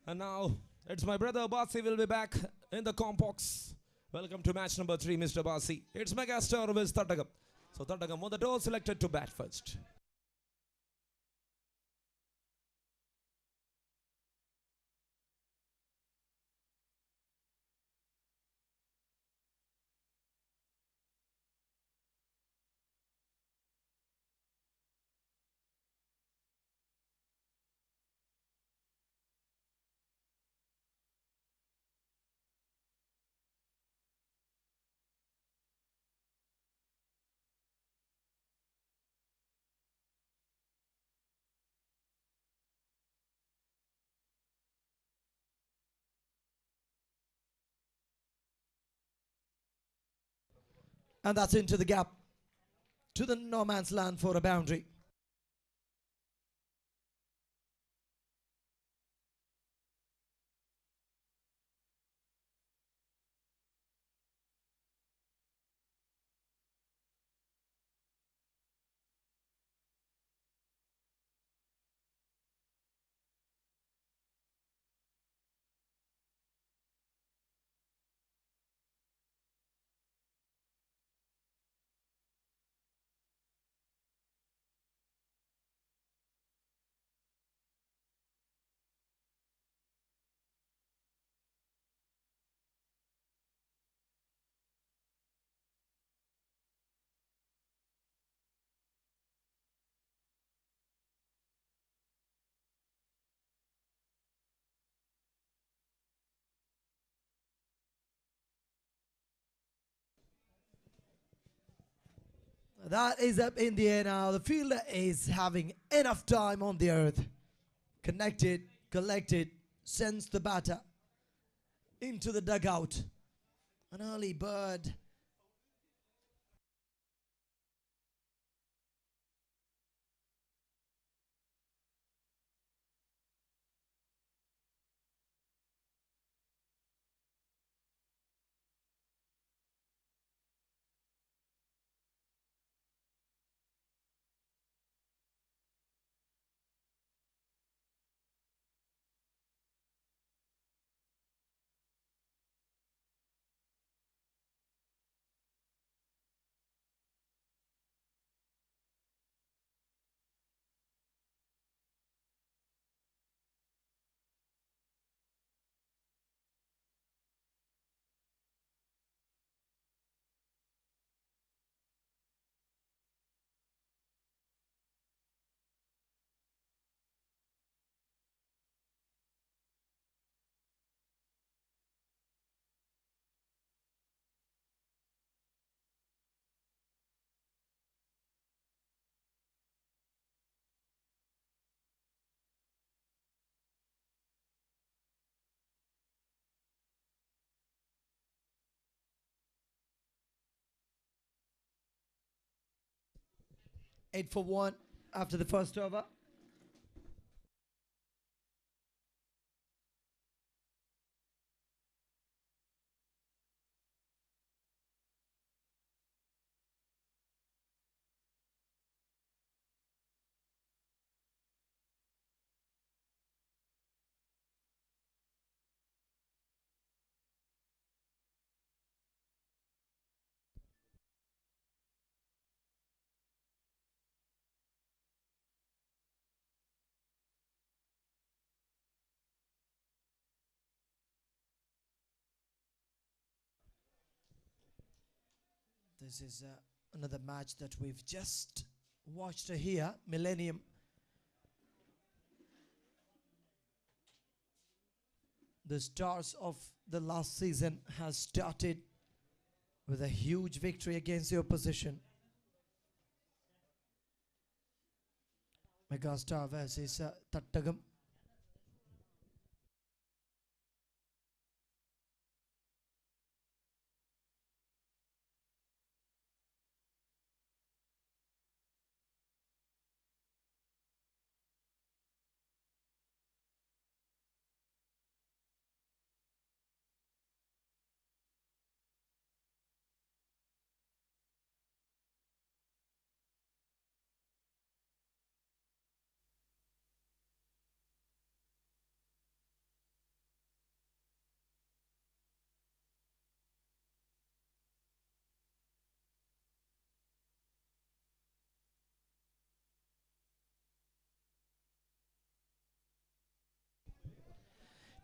And now it's my brother Basi will be back in the compbox. Welcome to match number 3, Mr. Basi. It's Megastar vs THATTAKAM. So THATTAKAM on the door selected to bat first. And that's into the gap to the no man's land for a boundary. That is up in the air now. The fielder is having enough time on the earth. Connected, collected, sends the batter into the dugout. An early bird. Eight for one after the first over. This is another match that we've just watched here. Millennium. The stars of the last season has started with a huge victory against the opposition. Megastar versus THATTAKAM.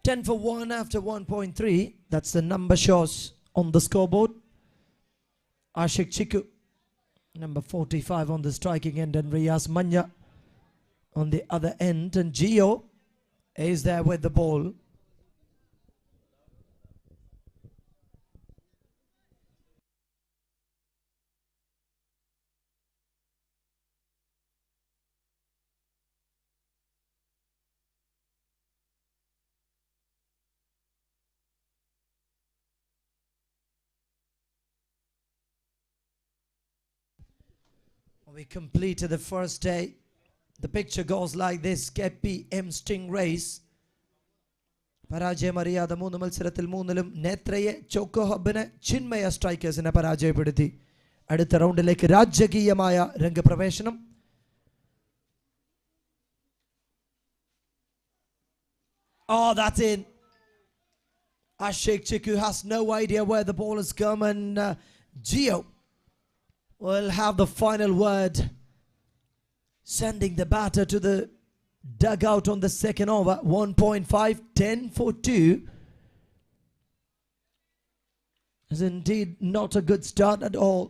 10 for 1 after 1.3. That's the number shows on the scoreboard. Ashik Chiku, number 45 on the striking end, and Riyaz Manya on the other end. And Gio is there with the ball. We completed the first day. The picture goes like this. KPM Stingrays പരാജയമറിയാതെ 3 മത്സരത്തിൽ 3-ലും നേത്രയെ choco ഹബ്ബിനെ Chinmaya സ്ട്രൈക്കേഴ്സിനെ പരാജയപ്പെടുത്തി അടുത്ത റൗണ്ടിലേക്ക് രാജകീയമായ രംഗപ്രവേശനം. Oh, that's in. Ashik Chiku has no idea where the ball has come, and Gio will have the final word, sending the batter to the dugout on the second over. 1.5, 10 for 2. Is indeed not a good start at all.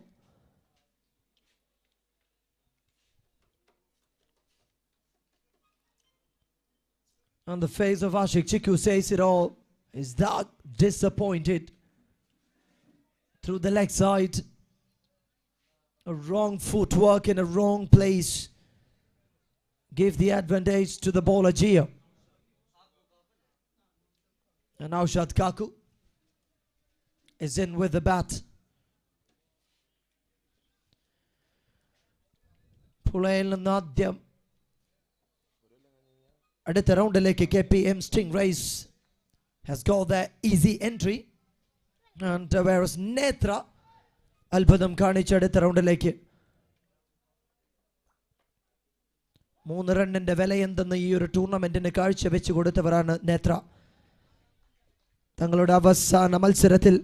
On the face of Ashik Chiku says it all. Is that disappointed through the leg side. A wrong footwork in a wrong place gave the advantage to the bowler Gio. And now Kaku is in with the bat. Pulayil Nadyam. Aditha roundilekku KPM Stingrays has got the easy entry. And whereas Netra അത്ഭുതം കാണിച്ച് അടുത്ത റൗണ്ടിലേക്ക് 3 റണ്ണിന്റെ വില എന്തെന്ന് ഈ ഒരു ടൂർണമെന്റിന് കാഴ്ചവെച്ച് കൊടുത്തവരാണ് നേത്ര. തങ്ങളുടെ അവസാന മത്സരത്തിൽ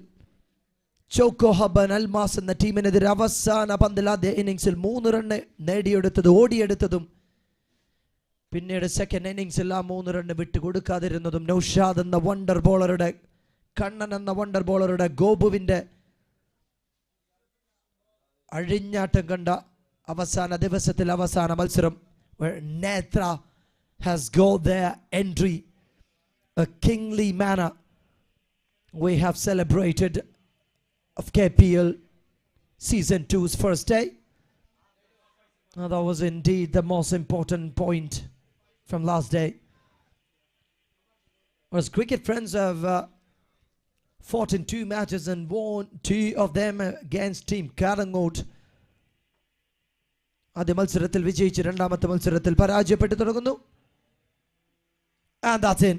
ചോക്കോ ഹബൻ അൽമാസ് എന്ന ടീമിനെതിരെ അവസാന പന്തിൽ ആദ്യ ഇന്നിംഗ്സിൽ 3 റണ്ണ് നേടിയെടുത്തത് ഓടിയെടുത്തതും പിന്നീട് സെക്കൻഡ് ഇന്നിംഗ്സിൽ ആ 3 റണ്ണ് വിട്ടുകൊടുക്കാതിരുന്നതും നൗഷാദ് എന്ന വണ്ടർ ബോളറുടെ കണ്ണൻ എന്ന വണ്ടർ ബോളറുടെ ഗോപുവിന്റെ അഴിഞ്ഞാട്ടം കണ്ട അവസാന ദിവസത്തിൽ അവസാന മത്സരം where Netra has got their entry a kingly manner. We have celebrated of KPL season 2's first day. Now that was indeed the most important point from last day. As cricket friends have fought in 2 matches and won 2 of them against Team Karangot. ആദ്യ മത്സരത്തിൽ വിജയിച്ച് രണ്ടാമത്തെ മത്സരത്തിൽ പരാജയപ്പെട്ടു തുടങ്ങുന്നു. And that's in.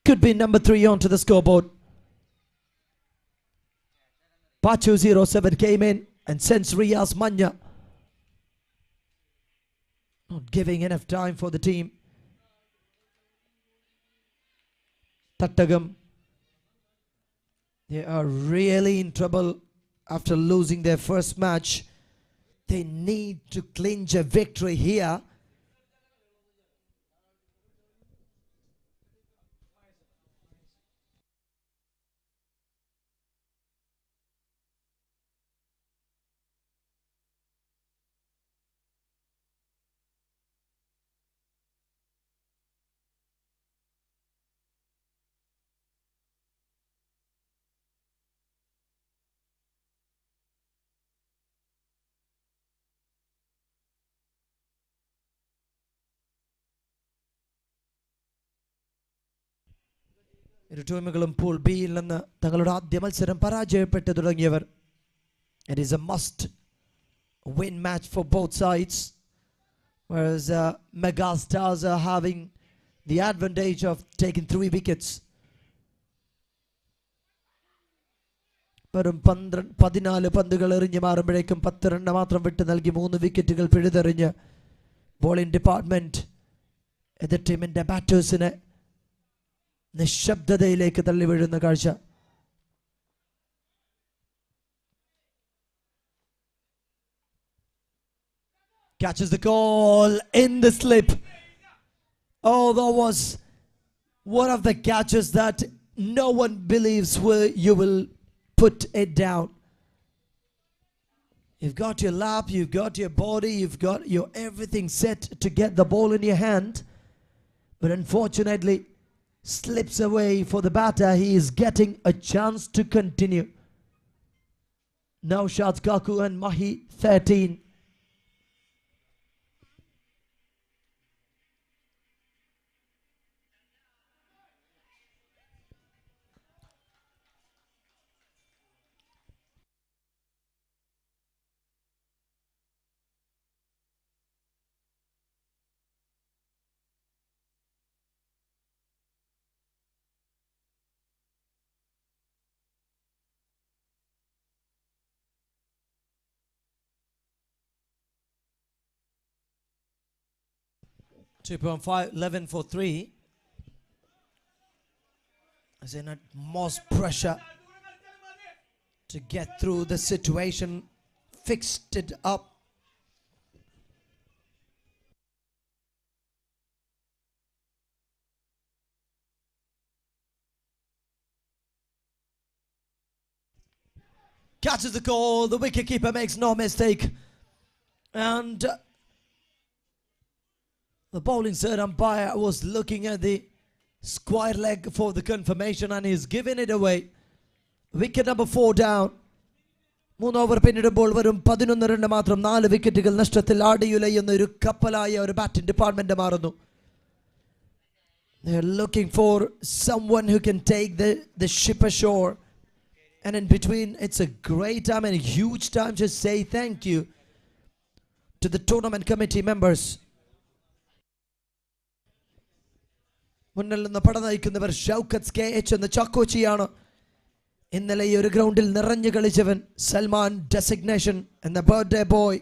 Could be number 3 onto the scoreboard. Pachu 07 came in and sends Riyaz Manya. Not giving enough time for the team. THATTAKAM, they are really in trouble after losing their first match. They need to clinch a victory here. ഇരു ടീമുകളും pool ബിയിൽ നിന്ന് തങ്ങളുടെ ആദ്യ മത്സരം പരാജയപ്പെട്ടു തുടങ്ങിയവർ. It is a must win match for both sides, whereas Mega Stars are having the advantage of taking 3 wickets. വെറും 14 പന്തുകൾ എറിഞ്ഞ് മാറുമ്പോഴേക്കും 10 റണ്ണ് മാത്രം വിട്ടു നൽകി 3 വിക്കറ്റുകൾ പിഴുതെറിഞ്ഞ് ബോളിംഗ് ഡിപ്പാർട്ട്മെന്റ് എതിർ ടീമിന്റെ ബാറ്റേഴ്സിനെ നിശബ്ദതയിലേക്ക് തള്ളി വീഴുന്ന കാഴ്ച. Catches the call in the slip. Oh, that was one of the catches that no one believes you will put it down. You've got your lap, you've got your body, you've got your everything set to get the ball in your hand. But unfortunately, slips away for the batter. He is getting a chance to continue. Now shots Kaku and Mahi 13. .5, 11 for 3. As in utmost pressure to get through the situation. Fixed it up. Catches the goal. The wicketkeeper makes no mistake. And the bowling third umpire was looking at the square leg for the confirmation and he's giving it away. Wicket number 4 down. 3 over പിന്നിടുമ്പോൾ വരും 11 run മാത്രം 4 വിക്കറ്റുകൾ നഷ്ടത്തിൽ ആടിയുലയുന്ന ഒരു കപ്പലായ ഒരു batting department മാറുന്നു. They're looking for someone who can take the ship ashore. And in between, it's a great time and a huge time to say thank you to the tournament committee members. മുന്നിൽ നിന്ന് പട നയിക്കുന്നവർ Shoukath KH എന്ന ചാക്കോച്ചിയാണ്. ഇന്നലെ ഈ ഒരു ഗ്രൗണ്ടിൽ നിറഞ്ഞു കളിച്ചവൻ Salman designation എന്ന birthday boy,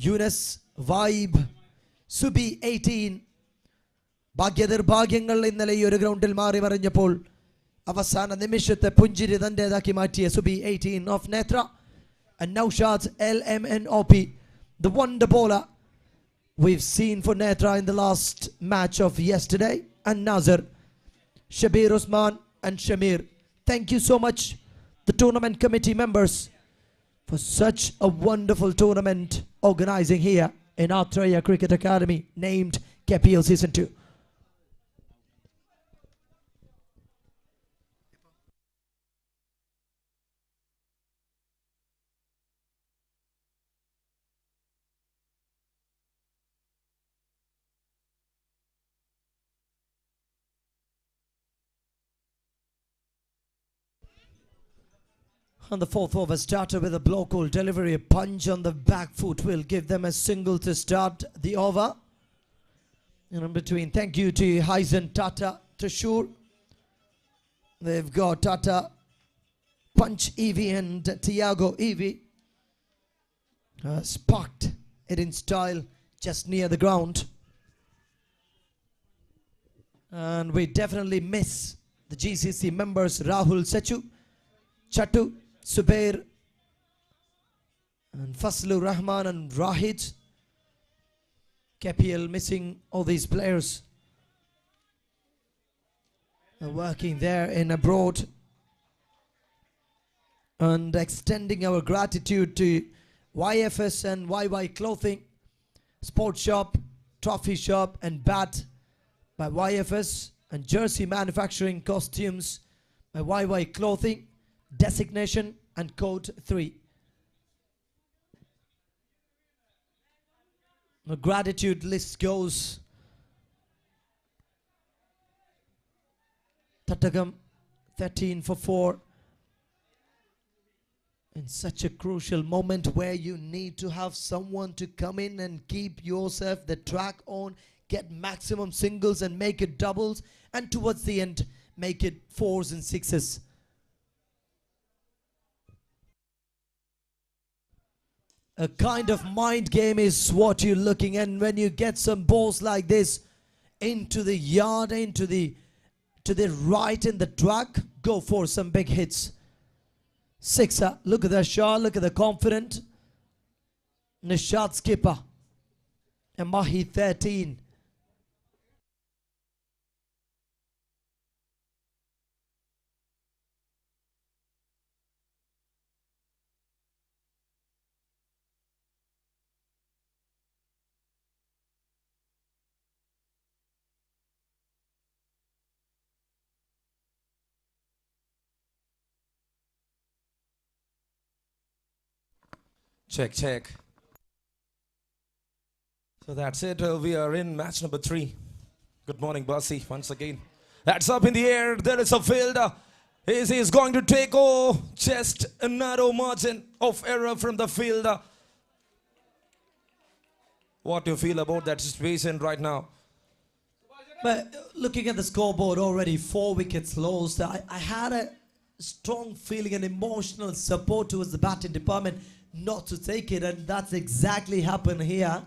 Yunus vibe, Subi 18. ഭാഗ്യനിർഭാഗ്യങ്ങൾ ഇന്നലെ ഈ ഒരു ഗ്രൗണ്ടിൽ മാറി മറിഞ്ഞപ്പോൾ അവസാന നിമിഷത്തെ പുഞ്ചിരി തന്റേതാക്കി മാറ്റിയ Subi 18 of Netra and Naushad LMNOP, the wonder bowler we've seen for Netra in the last match of yesterday, and Nazar, Shabir Usman and Shamir. Thank you so much, the tournament committee members, for such a wonderful tournament organizing here in Athraya Cricket Academy named KPL Season 2. On the 4th over, started with a blow call delivery. A punch on the back foot will give them a single to start the over. And in between, thank you to Hyzen Tata Trishur. They've got Tata, Punch Evie and Tiago Evie. Sparked it in style just near the ground. And we definitely miss the GCC members Rahul Sechu, Chatu, Subair and Faslu Rahman and Rahid. KPL missing all these players. They're working there in abroad. And extending our gratitude to YFS and YY Clothing, Sports Shop, Trophy Shop and Bat by YFS, and Jersey Manufacturing Costumes by YY Clothing, Designation and Code 3. The gratitude list goes THATTAKAM 13 for 4. In such a crucial moment where you need to have someone to come in and keep yourself the track on, get maximum singles and make it doubles, and towards the end make it 4s and 6s. A kind of mind game is what you're looking at. And when you get some balls like this into the yard, to the right in the track, go for some big hits. 6er, look at the shot, look at the confident Nishad skipper. And Mahi 13. Check, check. So that's it. We are in match number 3. Good morning, Bossy, once again. That's up in the air. There is a fielder. He is going to take just a narrow margin of error from the fielder. What do you feel about that situation right now? But looking at the scoreboard already, 4 wickets lost. I had a strong feeling and emotional support towards the batting department not to take it, and that's exactly happened here.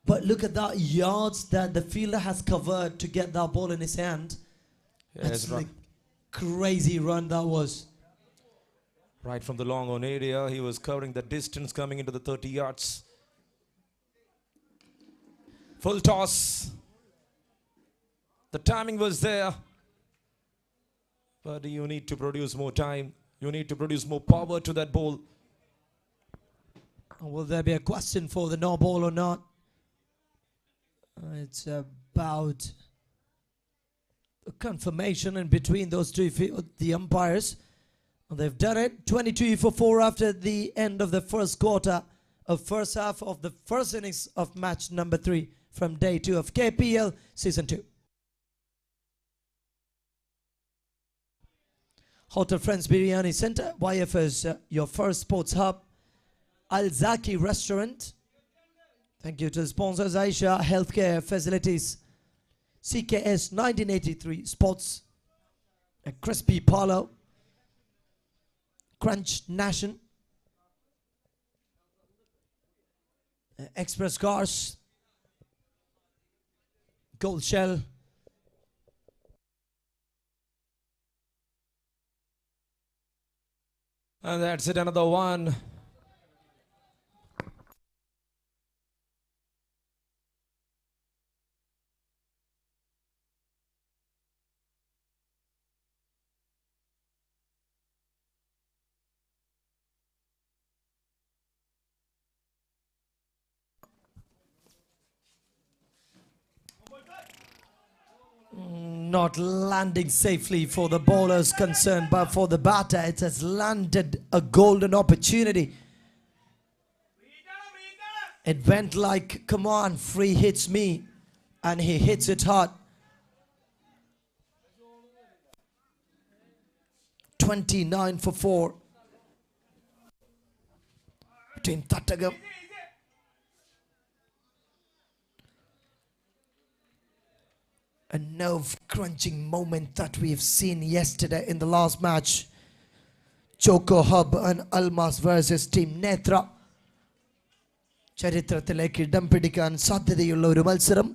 But look at that yards that the fielder has covered to get that ball in his hand. That's like crazy run that was. Right from the long on area, he was covering the distance coming into the 30 yards. Full toss. The timing was there. But you need to produce more time. You need to produce more power to that ball. Will there be a question for the no ball or not? It's about a confirmation in between those two, the umpires. They've done it. 22 for 4 after the end of the first quarter of first half of the first innings of match number 3 from day 2 of KPL season 2. Hotel Friends Biryani Center, YF's your first sports hub. Al Zaki Restaurant. Thank you to the sponsors, Aisha Healthcare Facilities, CKS 1983 Sports, a Crispy Palo, Crunch Nation, Express Cars, Gold Shell, and that's it, another one. Not landing safely for the bowlers concerned, but for the batter, it has landed a golden opportunity. It went like, come on, free hits me, and he hits it hard. 29 for 4 between THATTAKAM. A nerve-crunching moment that we've seen yesterday in the last match. Choco Hub and Almas versus Team Netra. ചരിത്രത്തിലേക്ക് ഇടം പിടിക്കാൻ സാധ്യതയുള്ള ഒരു മത്സരം.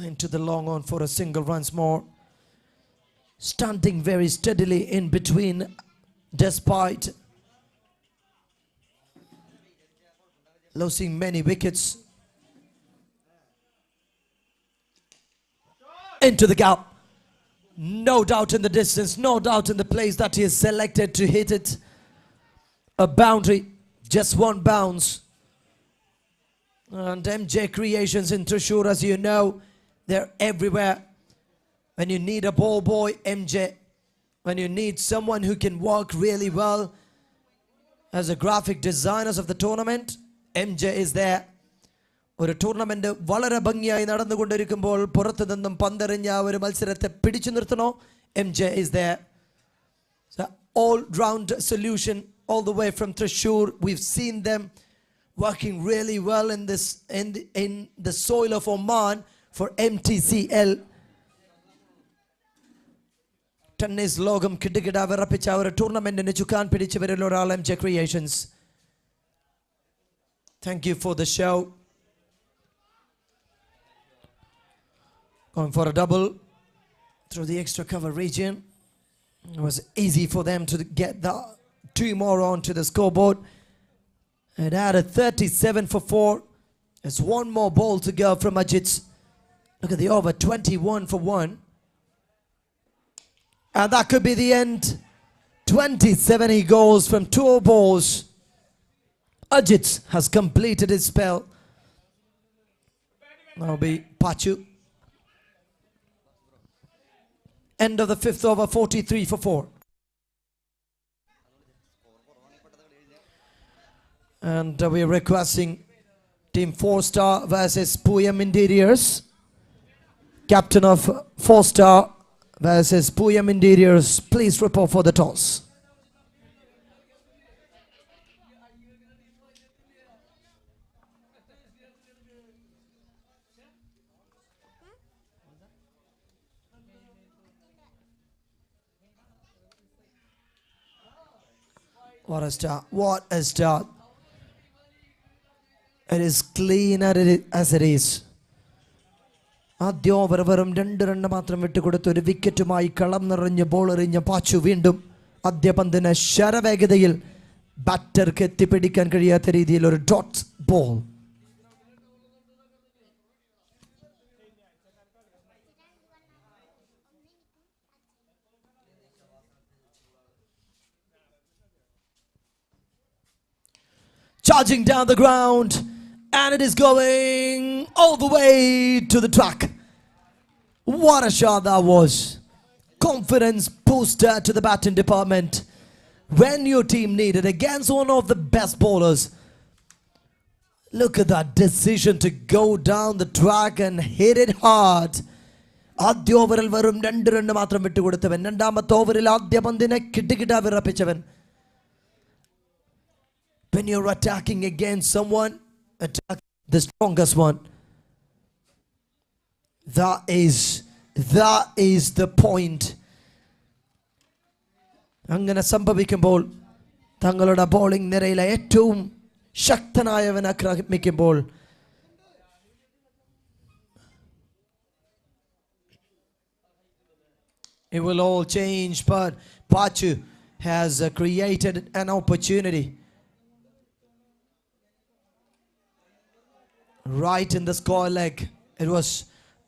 Into the long on for a single once more. Standing very steadily in between despite losing many wickets. Into the gap. No doubt in the distance, no doubt in the place that he has selected to hit it. A boundary, just one bounce. And MJ Creations in Thrissur, as you know, they're everywhere. When you need a ball boy, MJ. When you need someone who can work really well as a graphic designers of the tournament, MJ is there. ഒരു tournament വളരെ ഭംഗിയായി നടന്നുകൊണ്ടിരിക്കുമ്പോൾ പുറത്തു നിന്നും പന്തെറിഞ്ഞ ഒരു മത്സരത്തെ പിടിച്ചു നിർത്തണോ, MJ is there. So all-round solution all the way from Thrissur. We've seen them working really well in the soil of Oman for MTCL. Tennis ലോകം കിടുകിട വിറപ്പിച്ച ഒരു ടൂർണമെന്റിന് ചുക്കാൻ പിടിച്ചവരിൽ ഒരാൾ MJ Creations. Thank you for the show. Going for a double through the extra cover region. It was easy for them to get the 2 more onto the scoreboard. It added 37 for 4. There's 1 more ball to go from Ajit. Look at the over, 21 for 1. And that could be the end. 27 he goes from 2 balls. Ajit has completed his spell. Now be Pachu. End of the 5th over, 43 for 4. And we are requesting Team 4-star versus Puyam Interiors. Captain of 4-star versus Puyam Interiors, please report for the toss. What a start. What a start. It is clean as it is. ആദ്യ over വെറും 2 run മാത്രം വിട്ടുകൊടുത്ത് ഒരു വിക്കറ്റുമായി കളം നിറഞ്ഞ് ball എറിഞ്ഞ പാച്ചു വീണ്ടും ആദ്യ പന്തിന് ശരവേഗതയിൽ ബാറ്റർക്ക് എത്തിപ്പിടിക്കാൻ കഴിയാത്ത രീതിയിൽ ഒരു dot ball. Charging down the ground, and it is going all the way to the track. What a shot that was. Confidence booster to the batting department when your team needed against one of the best bowlers. Look at that decision to go down the track and hit it hard. ആദ്യ ഓവറിൽ വെറും 2 run മാത്രം വിട്ടുകൊടുത്തവൻ, രണ്ടാമത്തെ ഓവറിൽ ആദ്യ പന്തിനെ കിടുകിട വിറപ്പിച്ചവൻ. When you're attacking against someone, attack the strongest one. That is the point. അങ്ങനെ സംഭവിക്കുമ്പോൾ തങ്ങളുടെ ബോളിംഗ് നിരയിലെ ഏറ്റവും ശക്തനായവൻ ആക്രമിക്കുമ്പോൾ it will all change. But Pachu has created an opportunity right in the score leg. It was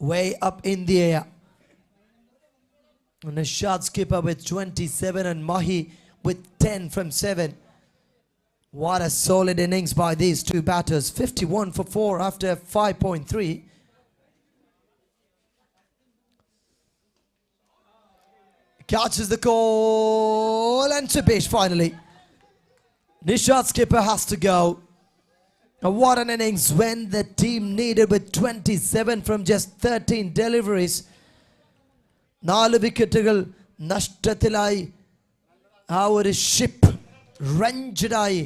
way up in the air. And a shot skipper with 27 and Mahi with 10 from 7. What a solid innings by these two batters. 51 for 4 after 5.3. Catches the call and Tipesh finally. Nishad skipper has to go. What an innings when the team needed with 27 from just 13 deliveries. 4 വിക്കറ്റുകൾ നഷ്ടത്തിലായി ആ ഒരു ship റഞ്ചഡായി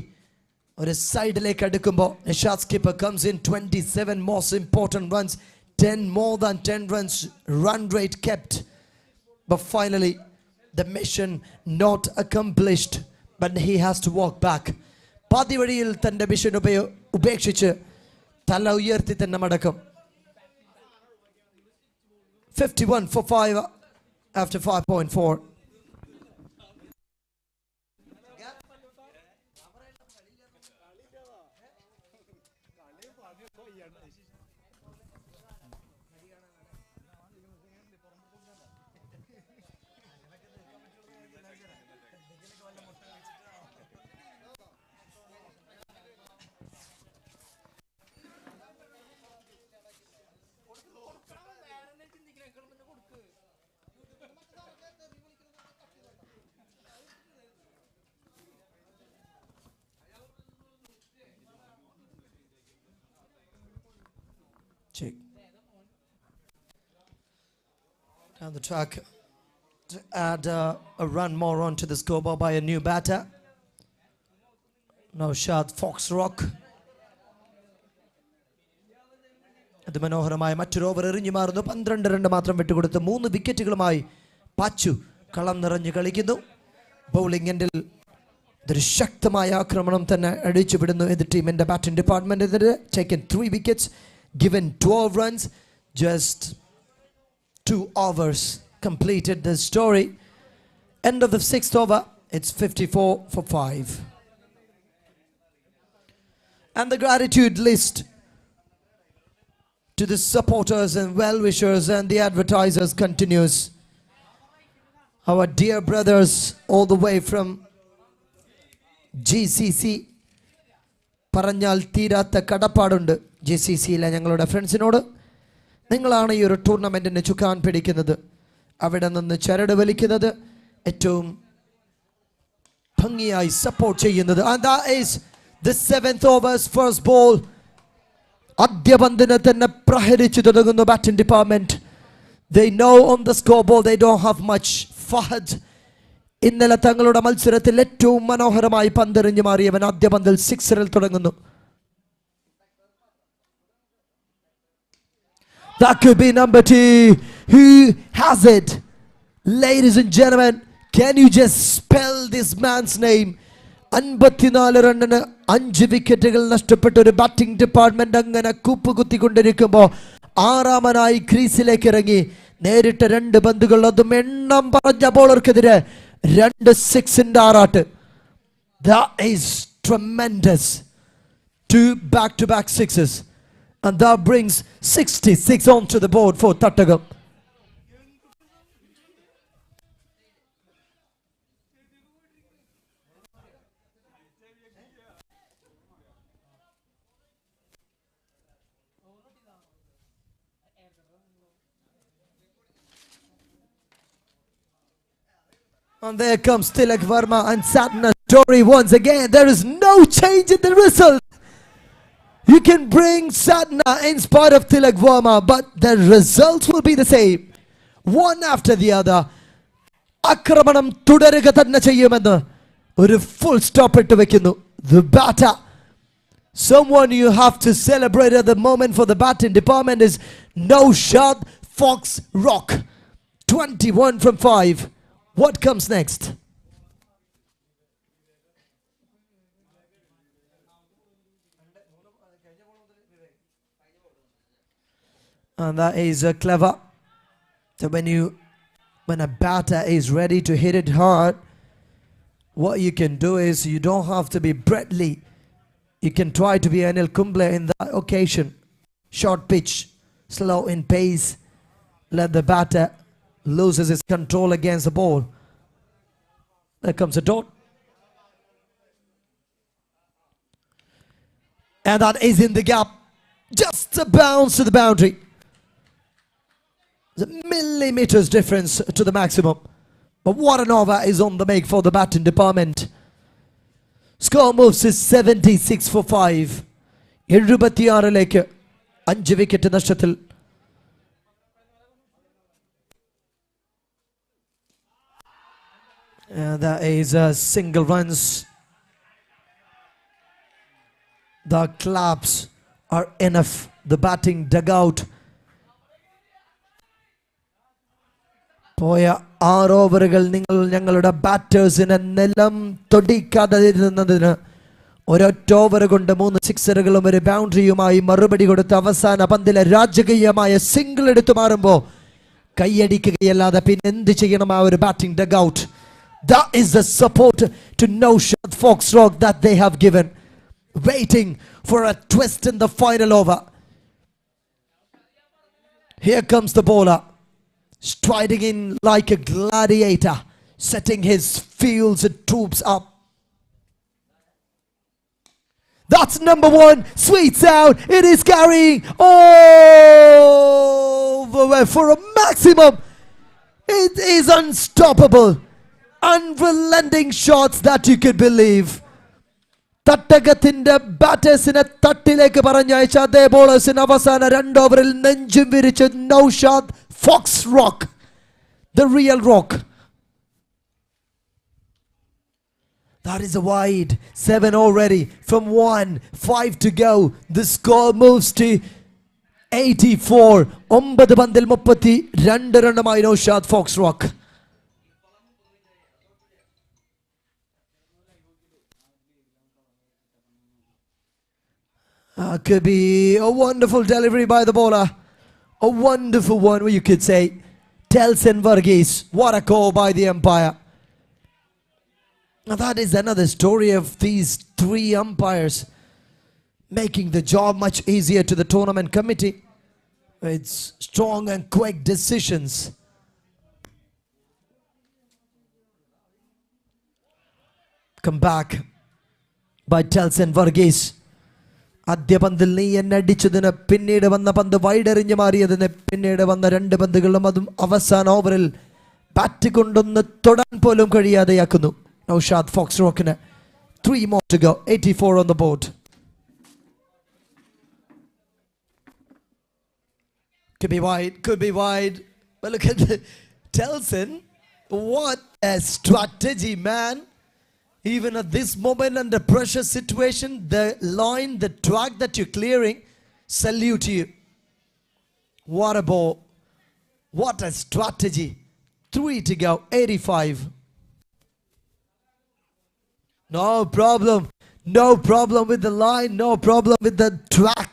ഒരു സൈഡിലേക്ക് അടുക്കുമ്പോൾ Nishad skipper comes in 27 most important runs, 10 more than 10 runs run rate kept. But finally the mission not accomplished, but he has to walk back. പാതിവഴിയിൽ തൻ്റെ mission ഉപേക്ഷിച്ച് തല ഉയർത്തി തന്നെ മടക്കം. 51 for 5 after 5.4. Check. Down the track to add a run more onto the scoreboard by a new batter. Now Shad Fox Rock. അത് മനോഹരമായ മറ്റൊരു ഓവർ എറിഞ്ഞു മാറുന്നു. 12 റൺ മാത്രം വിട്ടുകൊടുത്ത് 3 വിക്കറ്റുകളുമായി പാച്ചു കളം നിറഞ്ഞു കളിക്കുന്നു. ബൗളിംഗ് എൻഡിൽ ഇതൊരു ശക്തമായ ആക്രമണം തന്നെ അടിച്ചു വിടുന്നു എതിർ ടീമിന്റെ batting department. Taken 3 wickets, given 12 runs, just 2 overs completed the story. End of the 6th over, it's 54 for 5. And the gratitude list to the supporters and well-wishers and the advertisers continues. Our dear brothers all the way from GCC, പറഞ്ഞാൽ തീരാത്ത കടപ്പാടുണ്ട് GCCയിലെ ഞങ്ങളുടെ ഫ്രണ്ട്സിനോട്. നിങ്ങളാണ് ഈ ഒരു ടൂർണമെൻറ്റിന് ചുക്കാൻ പിടിക്കുന്നത്. അവിടെ നിന്ന് ചരട് വലിക്കുന്നത് ഏറ്റവും ഭംഗിയായി സപ്പോർട്ട് ചെയ്യുന്നത്. And that is the 7th over's first ball. ആദ്യ പന്തിനെ തന്നെ പ്രഹരിച്ചു തുടങ്ങുന്നു batting department. They know on the scoreboard they don't have much. Fahad ഇന്നലെ തങ്ങളുടെ മത്സരത്തിൽ ഏറ്റവും മനോഹരമായി പന്തെറിഞ്ഞു മാറിയവൻ ആദ്യ പന്തിൽ സിക്സറിൽ തുടങ്ങുന്നു. That could be number 2. Who has it? Ladies and gentlemen, can you just spell this man's name? 54 റണ്ണിന് 5 വിക്കറ്റുകൾ നഷ്ടപ്പെട്ട ഒരു ബാറ്റിംഗ് ഡിപ്പാർട്ട്മെന്റ് അങ്ങനെ കൂപ്പുകുത്തിക്കൊണ്ടിരിക്കുമ്പോൾ ആറാമനായി ക്രീസിലേക്ക് ഇറങ്ങി നേരിട്ട 2 പന്തുകൾ, അതും എണ്ണം പറഞ്ഞ ബോളർക്കെതിരെ 2 സിക്സിന്റെ ആറാട്ട്. That is tremendous. 2 back-to-back sixes. And that brings 66 onto the board for Thattakam. And there comes Tilak Verma and Satna story once again. There is no change in the result. You can bring Satna in spite of Tilak Verma, but the results will be the same. One after the other. Akramanam തുടരുക തന്നെ ചെയ്യുമെന്ന് ഒരു full stop ഇട്ട് വെക്കുന്നു. The batter. Someone you have to celebrate at the moment for the batting department is Naushad Fox Rock. 21 from 5. What comes next? And that is clever. So when a batter is ready to hit it hard, what you can do is you don't have to be Brett Lee. You can try to be Anil Kumble in that occasion. Short pitch, slow in pace. Let the batter loses his control against the ball. There comes a dot. And that is in the gap. Just a bounce to the boundary. There's a millimeters difference to the maximum. But what an over is on the make for the batting department. Score moves to 76 for 5. 76ലേക്ക് 5 wicket നഷ്ടത്തിൽ. That is single runs. The claps are enough. The batting dugout. പോയ 6 ഓവറുകൾ നിങ്ങൾ ഞങ്ങളുടെ ബാറ്റേഴ്സിനെ നിലം തൊടിക്കാതിരുന്നതിന് ഒരൊറ്റ over കൊണ്ട് 3 സിക്സറുകളും ഒരു ബൗണ്ടറിയുമായി മറുപടി കൊടുത്ത് അവസാന പന്തിലെ രാജകീയമായ സിംഗിൾ എടുത്തു മാറുമ്പോൾ കൈയടിക്കുകയല്ലാതെ പിന്നെ എന്ത് ചെയ്യണം ആ ഒരു batting ഡഗൌട്ട്. That is the support to Naushad Fox Rock that they have given, waiting for a twist in the final over. Here comes the bowler, striding in like a gladiator, setting his fields and troops up. That's number 1, sweeps out, it is carrying over for a maximum. It is unstoppable. Unrelenting shots that you could believe. തട്ടകത്തിന്റെ ബാറ്റേഴ്സിനെ തട്ടിലേക്ക് പറഞ്ഞയച്ച അതേ ബോളേഴ്സിന് അവസാന 2 ഓവറിൽ നെഞ്ചും വിരിച്ച് Noushad Fox rock, the real rock. That is a wide. 7 already from 1. 5 to go. The score moves to 84. 9 പന്തിൽ 32 റണ്ണുമായി നൗഷാദ് ഫോക്സ് റോക്ക്. Could be a wonderful delivery by the bowler. A wonderful one, you could say. Telsen Varghese. What a call by the umpire. Now that is another story of these 3 umpires making the job much easier to the tournament committee. It's strong and quick decisions. Come back by Telsen Varghese. ആദ്യ പന്തിൽ നീ എന്നെ അടിച്ചതിന്, പിന്നീട് വന്ന പന്ത് വൈഡെറിഞ്ഞു മാറിയതിന്, പിന്നീട് വന്ന 2 പന്തുകളും അതും അവസാന ഓവറിൽ ബാറ്റ് കൊണ്ടൊന്ന് തൊടാൻ പോലും കഴിയാതെയാക്കുന്നു Naushad Fox റോക്കിന്. 3 more to go, 84 on the board. Could be wide. But look at Telson. What a strategy, man. Even at this moment under pressure situation, the line, the track that you're clearing, salute to you. What a ball. What a strategy. 3 to go, 85. No problem. No problem with the line. No problem with the track.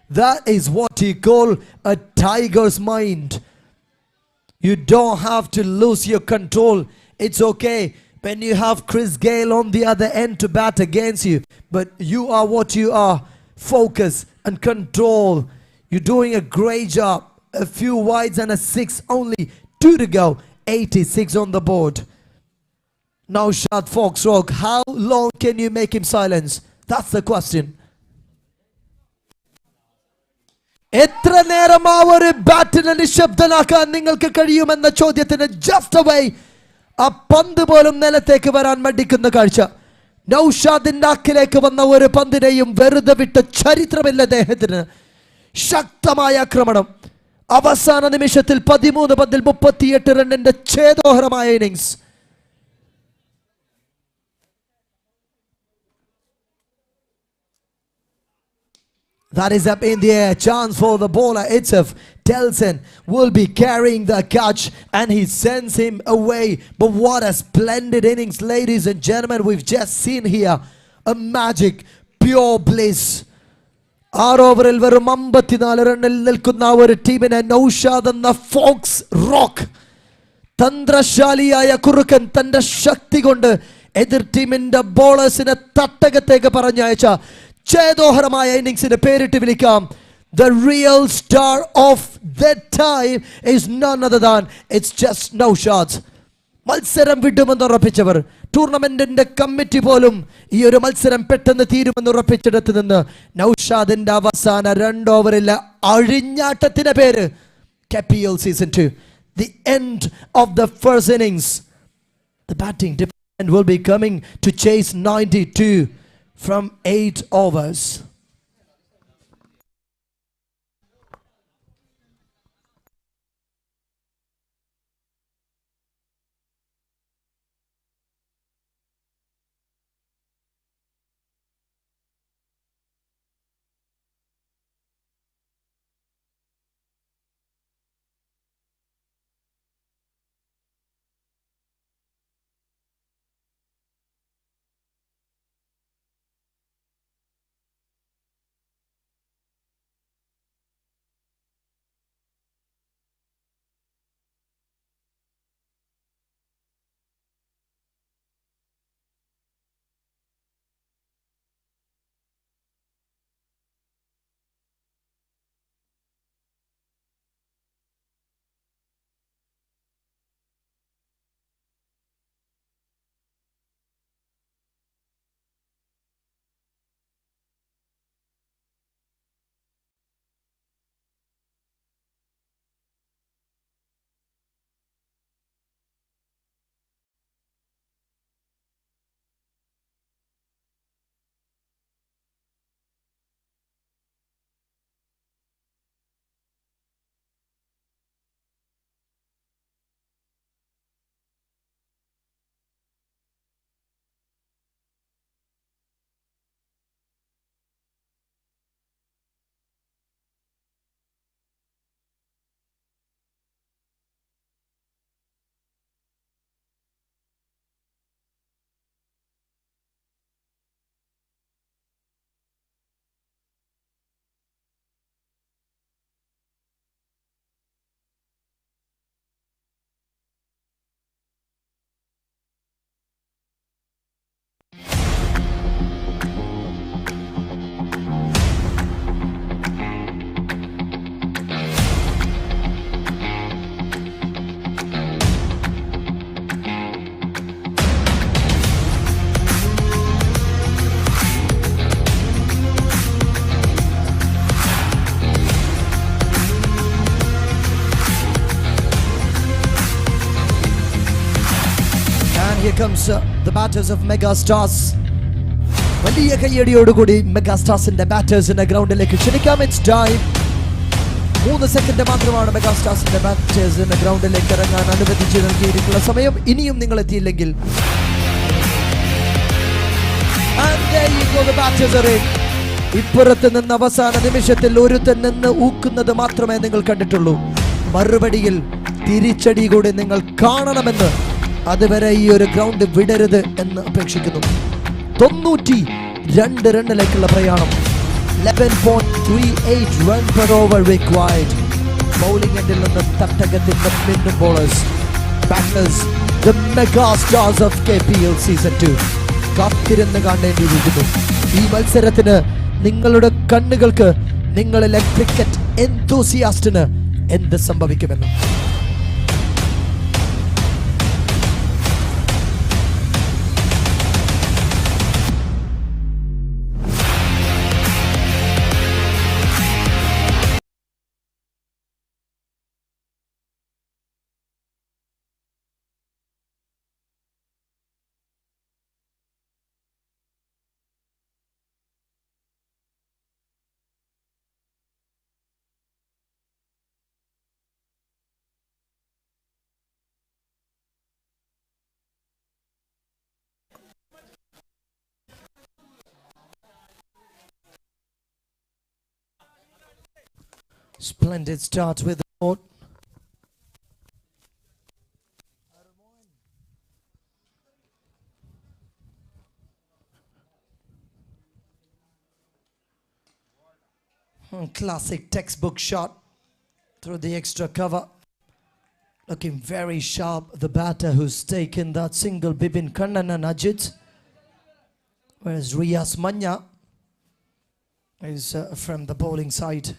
That is what you call a tiger's mind. You don't have to lose your control. It's okay when you have Chris Gale on the other end to bat against you. But you are what you are. Focus and control. You're doing a great job. A few wides and a 6 only. 2 to go. 86 on the board. Now shot Fox Rock. How long can you make him silence? That's the question. എത്ര നേരം ആ ഒരു ബാറ്റിനെ നിശബ്ദനാക്കാൻ നിങ്ങൾക്ക് കഴിയുമെന്ന ചോദ്യത്തിന് just away ആ പന്ത് പോലും നിലത്തേക്ക് വരാൻ മടിക്കുന്ന കാഴ്ച. നൗഷാദിന്റെ അക്കിലേക്ക് വന്ന ഒരു പന്തിനെയും വെറുതെ വിട്ട ചരിത്രമില്ല അദ്ദേഹത്തിന്. ശക്തമായ ആക്രമണം. അവസാന നിമിഷത്തിൽ 13 പന്തിൽ 38 റണ്ണിന്റെ ഛേദോഹരമായ innings. That is up in the air. Chance for the bowler itself. Telson will be carrying the catch and he sends him away. But what a splendid innings, ladies and gentlemen, we've just seen here. A magic, pure bliss. 6 ഓവറിൽ വെറും 54 റണ്ണിൽ നിൽക്കുന്ന ഒരു ടീമിനെ നൗഷാദ് എന്ന Fox rock, തന്ത്രശാലിയായ കുറുക്കൻ, തന്റെ ശക്തി കൊണ്ട് എതിർ ടീമിന്റെ ബോളേഴ്സിനെ തട്ടകത്തേക്ക് പറഞ്ഞയച്ച ഛേദോഹരമായ ഇന്നിംഗ്സിന് പേരിട്ട് വിളിക്കാം. The real star of that time is none other than it's just Naushad. മത്സരം വിടുമെന്ന് ഉറപ്പിച്ചവർ, ടൂർണമെന്റിന്റെ കമ്മിറ്റി പോലും ഈ ഒരു മത്സരം പെട്ടെന്ന് തീരുമെന്ന് ഉറപ്പിച്ചെടുത്ത് നിന്ന് നൗഷാദിന്റെ അവസാന 2 ഓവറിലെ അഴിഞ്ഞാട്ടത്തിന്റെ പേര് KPL Season 2. The end of the first innings. The batting department will be coming to chase 92 from 8 overs. comes the batters of Mega Stars. വലിയ കയ്യടിയോടുകൂടി മെഗാ സ്റ്റാർസിന്റെ ബാറ്റേഴ്സിന്റെ ഗ്രൗണ്ടിലേക്ക് ക്ഷണിക്കാം. It's time. 3 സെക്കൻഡ് മാത്രമാണ് മെഗാ സ്റ്റാർസിന്റെ ബാറ്റേഴ്സിന്റെ ഗ്രൗണ്ടിലേക്ക് ഇറങ്ങാൻ അനുവദിച്ച് നൽകിയിരിക്കുന്ന സമയം. ഇനിയും നിങ്ങൾ എത്തിയില്ലെങ്കിൽ ഇപ്പുറത്ത് നിന്ന് അവസാന നിമിഷത്തിൽ ഒരുത്തൻ നിന്ന് ഊക്കുന്നത് മാത്രമേ നിങ്ങൾ കണ്ടിട്ടുള്ളൂ. മറുപടിയിൽ തിരിച്ചടി കൂടി നിങ്ങൾ കാണണമെന്ന്, അതുവരെ ഈ ഒരു ഗ്രൗണ്ട് വിടരുത് എന്ന് അപേക്ഷിക്കുന്നു. 92 റണ്ണിലേക്കുള്ള പ്രയാണം. 11.38 run per over required. Bowling എൻഡിൽ നിന്ന് തട്ടകത്തിന്റെ മിന്നും bowlers, batters, the mega stars of KPL season 2. കാത്തിരുന്ന് കാണേണ്ടിയിരിക്കുന്നു ഈ മത്സരത്തിന്. നിങ്ങളുടെ കണ്ണുകൾക്ക്, നിങ്ങളിലെ ക്രിക്കറ്റ് എന്തൂസിയാസ്റ്റിന് എന്ത് സംഭവിക്കുമെന്ന്. Splendid start with the board. Classic textbook shot through the extra cover. Looking very sharp, the batter who's taken that single, Bibin Kannan and Ajit. Whereas Riyas Manya is from the bowling side.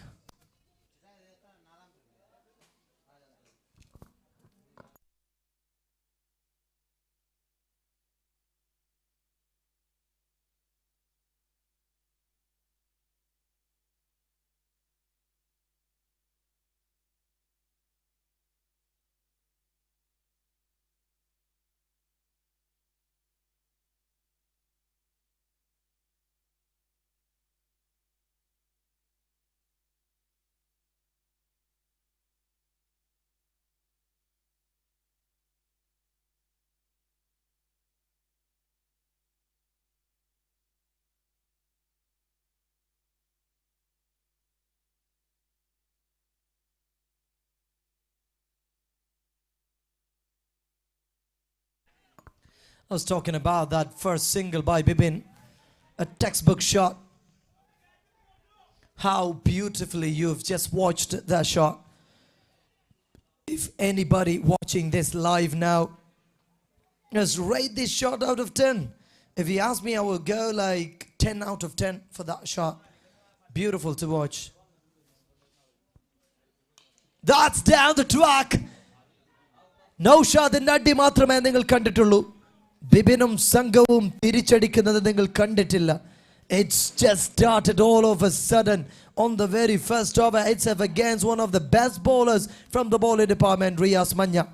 I was talking about that first single by Bibin, a textbook shot. How beautifully you've just watched that shot. If anybody watching this live now, just rate this shot out of 10. If you ask me, I will go like 10 out of 10 for that shot. Beautiful to watch. That's down the track. നൗഷാദിന്റെ അടി മാത്രമേ നിങ്ങൾ കണ്ടിട്ടുള്ളൂ. ബിബിനും സംഘവും തിരിച്ചടിക്കുന്നത് നിങ്ങൾ കണ്ടിട്ടില്ല. It's just started all of a sudden on the very first over itself against one of the best bowlers from the bowling department, Riyas Manya.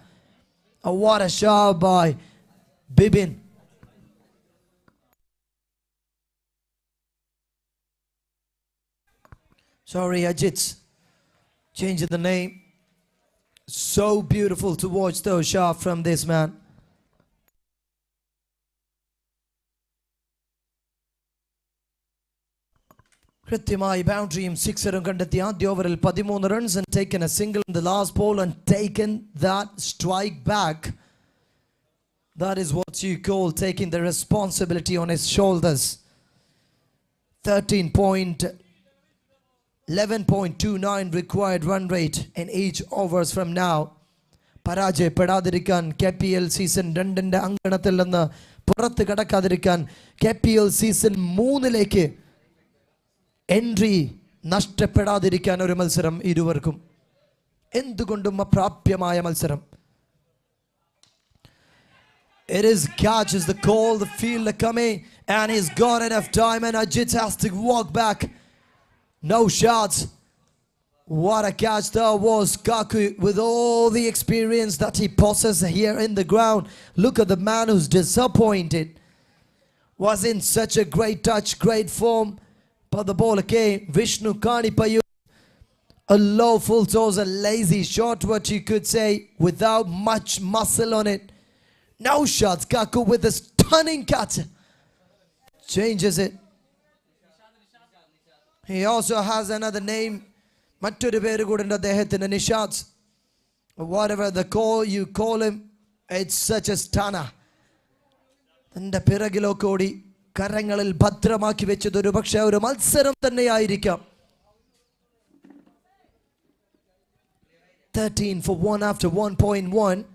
What a shot by Bibin. Sorry, Ajit, changing the name. So beautiful to watch those shots from this man. കൃത്യമായി ബൗണ്ടറിയും സിക്സറും കണ്ടെത്തി ആദ്യ ഓവറിൽ 13 runs and taken a single in the last ball and taken that strike back. That is what you call taking the responsibility on his shoulders. 11.29 required run rate in each overs from now. പരാജയപ്പെടാതിരിക്കാൻ KPL season 2 അങ്കണത്തിൽ നിന്ന് പുറത്ത് കടക്കാതിരിക്കാൻ KPL season 3 entry നഷ്ടപ്പെടാതിരിക്കാൻ ഒരു മത്സരം ഇരുവർക്കും എന്തുകൊണ്ടും അപ്രാപ്യമായ മത്സരം. It is catch is the call, the fielder coming and he's got enough time and Ajit has to walk back. No shots. What a catch that was. Kaku, with all the experience that he possesses here in the ground. Look at the man who's disappointed. Was in such a great touch, great form. But the ball came. Vishnu Kanipayu. A low full toss, a lazy shot, what you could say, without much muscle on it. No shots. Kaku with a stunning catch. Changes it. He also has another name. മറ്റൊരു പേര് കൂടെ ഉണ്ട് അദ്ദേഹത്തിന് Nishad. Whatever the call you call him, it's such a stunner. തന്റെ പിറകിലൊക്കെ ഓടി കരങ്ങളിൽ ഭദ്രമാക്കി വെച്ചത് ഒരു പക്ഷേ ഒരു മത്സരം തന്നെയായിരിക്കാം. 13 for 1 after 1.1.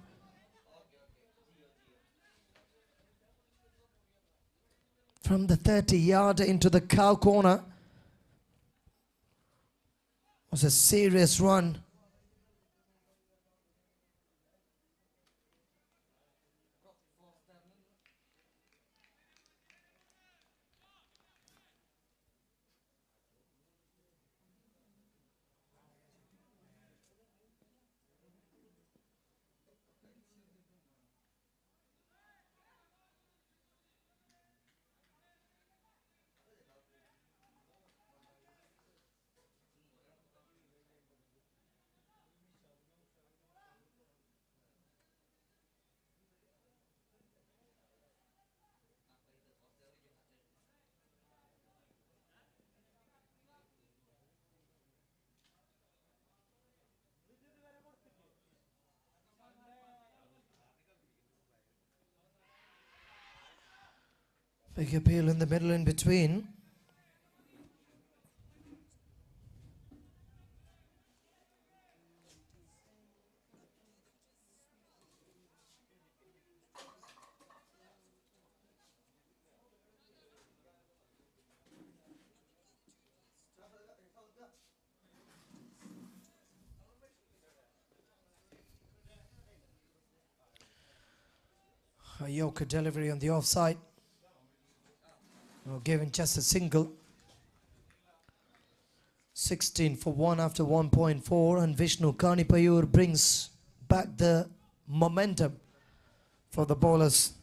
From the 30-yard into the cow corner. Was a serious run. Big appeal in the middle in between. A Yoka delivery on the offside. Given just a single. 16 for 1 after 1.4, and Vishnu Kanipayur brings back the momentum for the bowlers.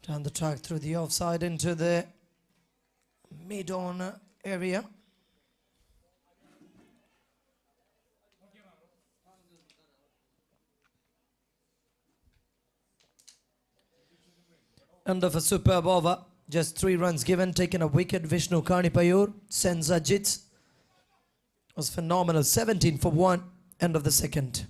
Down the track through the offside into the mid-on area. End of a superb over. Just 3 runs given, taken a wicket. Vishnu Kanipayur sends Ajit. Was phenomenal. 17 for 1. End of the second.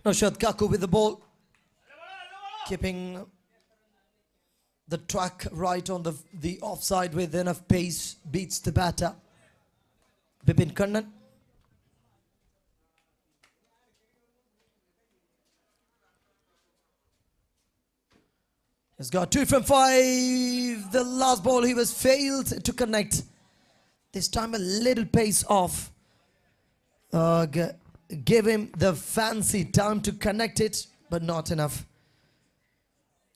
Naushad Kaku with the ball, keeping the track right on the offside with enough pace, beats the batter. Bipin Kannan. He's got 2 from 5. The last ball he was failed to connect. This time a little pace off. Give him the fancy time to connect it, but not enough.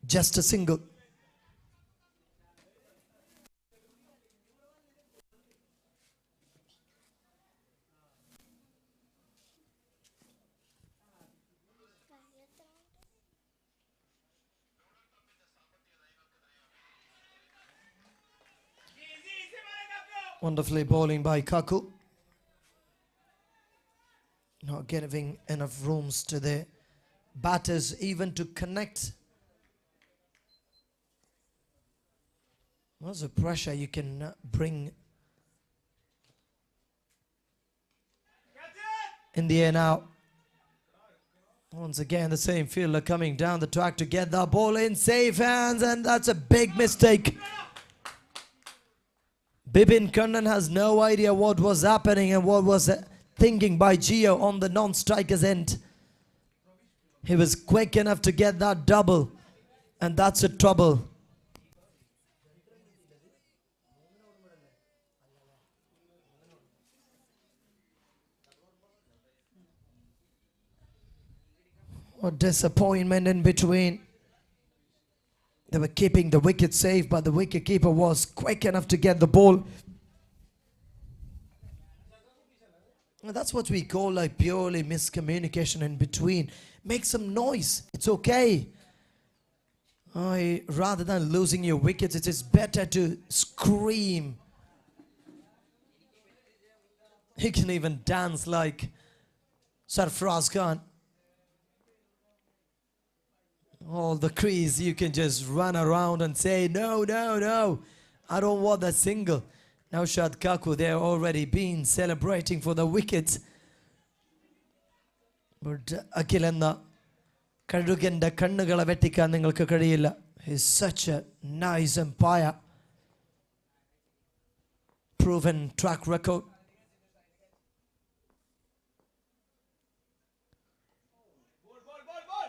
Just a single. Wonderfully bowling by Kaku. Not giving enough rooms to the batters even to connect. What's the pressure you can bring in the air now? Once again, the same fielder coming down the track to get the ball in safe hands, and that's a big mistake. Bipin Kannan has no idea what was happening and what was thinking by Gio on the non-striker's end. He was quick enough to get that double, and that's a trouble. What disappointment in between. They were keeping the wicket safe, but the wicketkeeper was quick enough to get the ball. That's what we call like purely miscommunication in between. Make some noise. It's okay. Rather than losing your wickets, it is better to scream. He can even dance like Sarfraz Khan. All the crease, you can just run around and say, no, no, no, I don't want that single. Now Shad Kaku, they're already been celebrating for the wickets. But Akilenna, Kadugenda Kannugala Vetika Ningalka Kadila is such a nice umpire. Proven track record.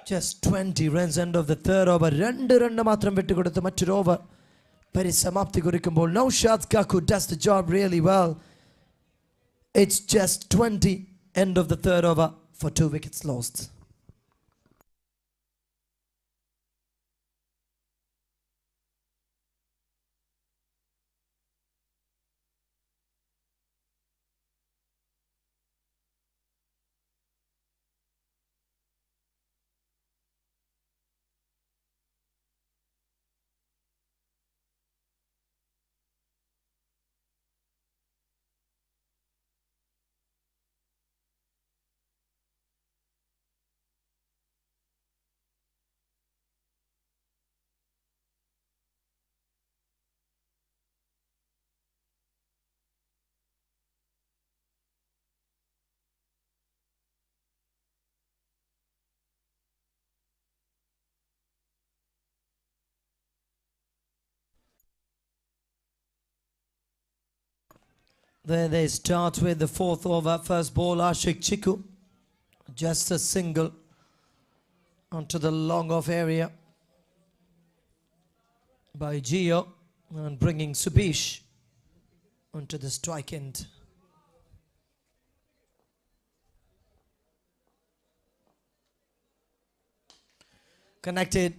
Just 20 runs end of the third over. 2 run matram vittu koduthu mattoru over പരിസമാപ്തി കുറിക്കുമ്പോൾ Naushad Kaku does the job really well. It's just 20 end of the third over for 2 wickets lost. There they start with the 4th over. First ball, Ashik Chiku. Just a single onto the long off area by Gio, and bringing Subish onto the strike end. Connected,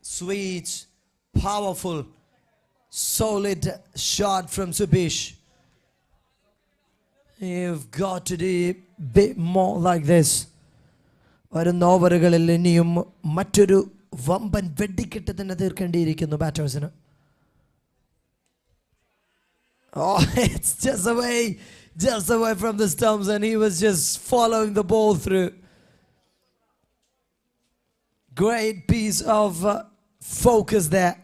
sweet, powerful, solid shot from Subish. You've got to do a bit more like this. വരുന്ന ഓവറുകളിൽ ഇനിയും മറ്റൊരു വമ്പൻ വെടിക്കെട്ട് തന്നെ തീർക്കേണ്ടിയിരിക്കുന്നു ബാറ്റേഴ്സിന്. Oh, it's just away from the stumps, and he was just following the ball through. Great piece of focus there.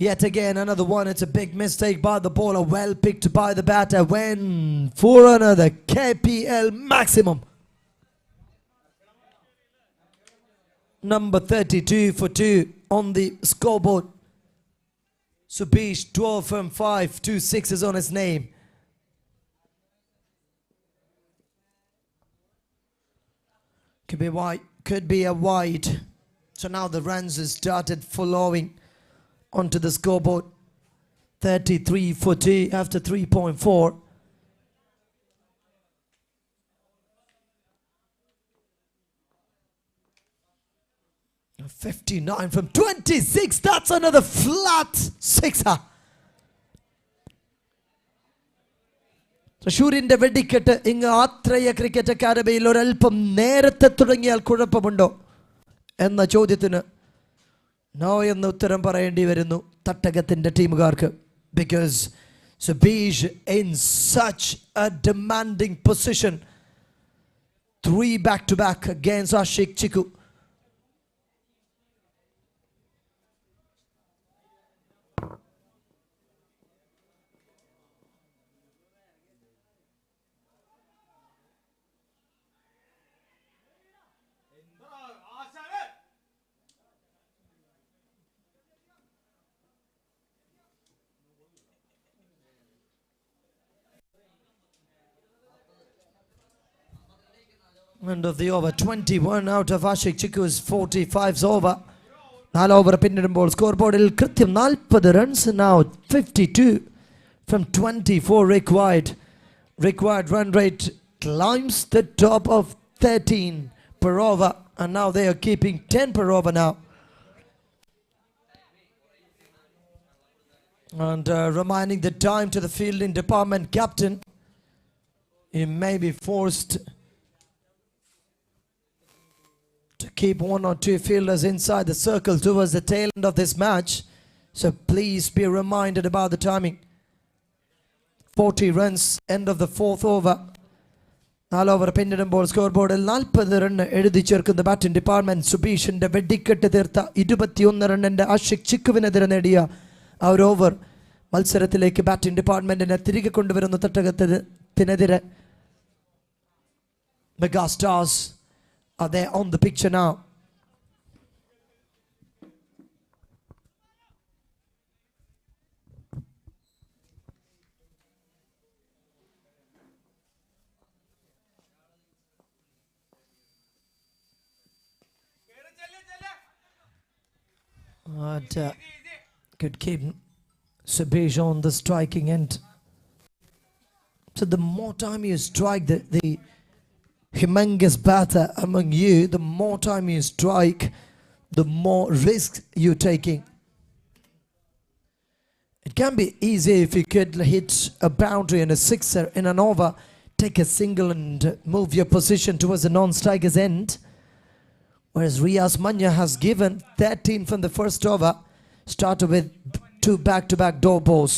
Yet again, another one. It's a big mistake by the bowler. Well picked by the batter. When for another KPL maximum. Number 32 for 2 on the scoreboard. Subish 12 from 5. 2 sixes on his name. Could be a wide So now the runs has started following onto the scoreboard. 33-40 after 3.4. $59 from 26. That's another flat sixer. തൃശ്ശൂരിന്റെ വെടിക്കെട്ട് ഇങ്ങ് ആത്രയ cricket അക്കാദമിയിൽ ഒരൽപ്പം നേരത്തെ തുടങ്ങിയാൽ കുഴപ്പമുണ്ടോ എന്ന ചോദ്യത്തിന് no എന്ന് ഉത്തരം പറയേണ്ടി വരുന്നു തട്ടകത്തിന്റെ ടീമുകാർക്ക്. Because Subeesh in such a demanding position. 3 back-to-back against Ashik Chiku. End of the over. 21 out of Ashik Chiku's 45's over. 4 over പിന്നിടുമ്പോൾ സ്കോർ ബോർഡിൽ കൃത്യം 40 runs. Now 52 from 24 required. Required run rate climbs the top of 13 per over, and now they are keeping 10 per over now. And reminding the time to the fielding department captain, he may be forced to keep 1 or 2 fielders inside the circle towards the tail end of this match. So please be reminded about the timing. 40 runs, end of the 4th over. 4 over പിന്നിടുമ്പോൾ score ബോർഡിൽ 40 run എഴുതി ചേർക്കുന്ന batting department. സുബീഷിന്റെ വെടിക്കെട്ട് തീർത്ത 21 റണ്ണിന്റെ ആഷിഖ് ചിക്കുവിനെതിരെ നേടിയ ആ ഒരു over മത്സരത്തിലേക്ക് ബാറ്റിംഗ് ഡിപ്പാർട്ട്മെന്റിനെ തിരികെ കൊണ്ടുവരുന്ന തട്ടകത്തിനെതിരെ Mega Stars are there on the picture now. But could keep Subesh on the striking end. So the more time you strike, the humongous batter among you, the more time you strike, the more risk you're taking. It can be easy if you could hit a boundary and a sixer in an over, take a single and move your position towards the non-striker's end. Whereas Riaz Manya has given 13 from the first over, started with 2 back-to-back door balls.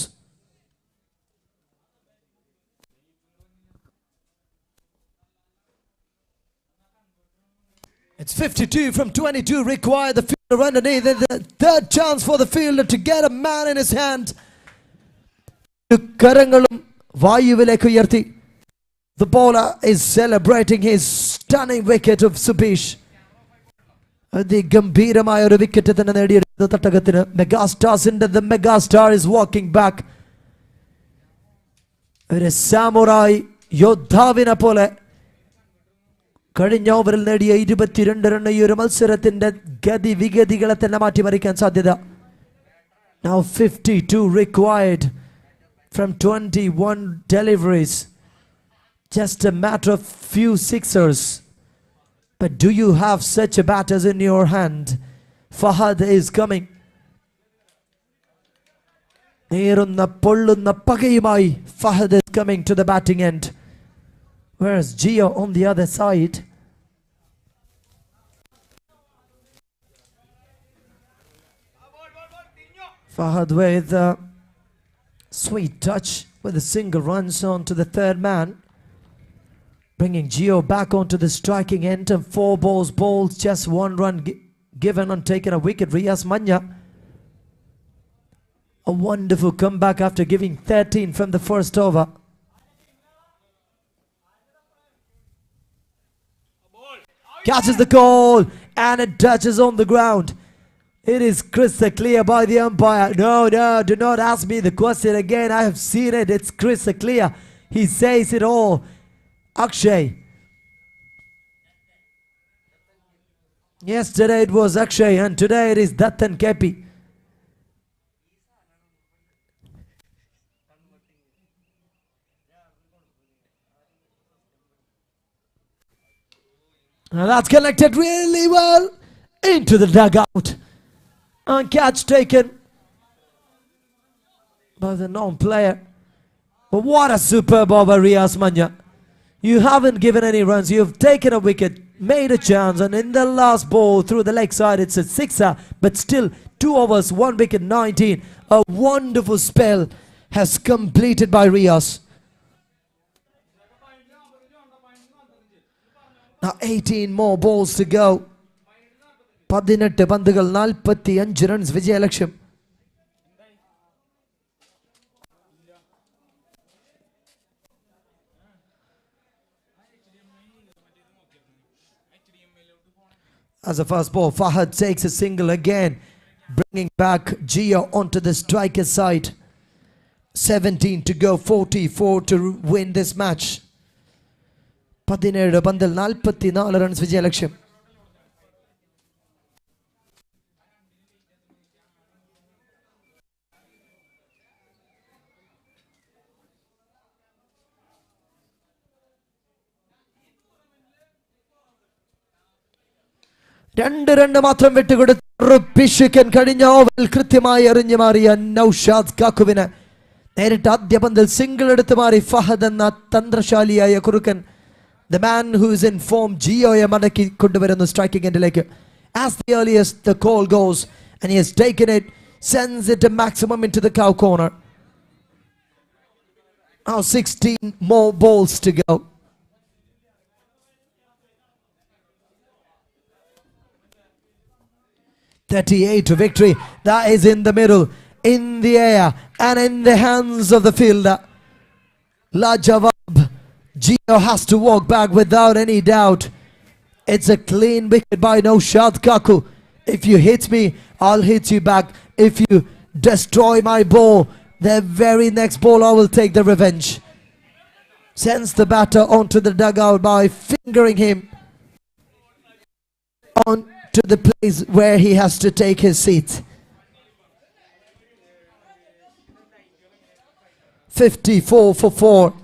It's 52 from 22 required. The fielder underneath. The third chance for the fielder to get a man in his hand. The bowler is celebrating his stunning wicket of Subesh. അതിഗംഭീരമായ ഒരു wicket തന്നെ നേടിയെടുത്ത തട്ടകത്തിന്. മെഗാസ്റ്റാർസിന്റെ the megastar is walking back. ഒരു സാമുറായി യോദ്ധാവിനെ പോലെ കഴിഞ്ഞ ഓവറിൽ നേടിയ 22 run ഈ ഒരു മത്സരത്തിന്റെ ഗതി വിഗതികളെ തന്നെ മാറ്റിമറിക്കാൻ സാധ്യത. Now 52 required from 21 deliveries. Just a matter of few sixers. But do you have such a batters in your hand? Fahad is coming. നേരുന്ന പൊള്ളുന്ന പകയുമായി Fahad is coming to the batting end. Where's Gio on the other side? Fahad with a sweet touch with a single runs on to the third man. Bringing Gio back onto the striking end and 4 balls bowled, just 1 run given on taking a wicket. Riaz Manya, a wonderful comeback after giving 13 from the first over. Catches the goal and it touches on the ground. It is crystal clear by the umpire. No, do not ask me the question again. I have seen it. It's crystal clear. He says it all. Akshay. Yesterday it was Akshay and today it is Dutt and Kepi. Now that's connected really well into the dugout. And catch taken by the non-player. But what a superb over, Riaz Manya. You haven't given any runs. You've taken a wicket, made a chance, and in the last ball through the leg side, it's a sixer. But still, 2 overs, 1 wicket, 19. A wonderful spell has completed by Riaz. Now 18 more balls to go. 18 പന്തുകൾ 45 runs വിജയലക്ഷ്യം. As a first ball, Fahad takes a single again, bringing back Gio onto the striker side. 17 to go, 44 to win this match. 17 പന്തിൽ 44 runs വിജയലക്ഷ്യം. രണ്ട് run മാത്രം വിട്ടുകൊടുപ്പിക്കാൻ കഴിഞ്ഞ ഓവറിൽ കൃത്യമായി എറിഞ്ഞു മാറിയ നൗഷാദ് കാക്കുവിന് നേരിട്ട് ആദ്യ പന്തിൽ സിംഗിൾ എടുത്തു മാറി ഫഹദ് എന്ന തന്ത്രശാലിയായ കുറുക്കൻ. The man who is in form, Gioയെ മടക്കി കൊണ്ടുവരുന്നു striking എൻഡിലേക്ക്. As the earliest the call goes, and he has taken it, sends it to maximum into the cow corner. Now 16 more balls to go. .38 to victory. That is in the middle, in the air, and in the hands of the fielder. Lajawab. Gio has to walk back without any doubt. It's a clean wicket by Naushad Kaku. If you hit me, I'll hit you back. If you destroy my ball, the very next ball I will take the revenge. Sends the batter onto the dugout by fingering him on to the place where he has to take his seat. 54 for 4.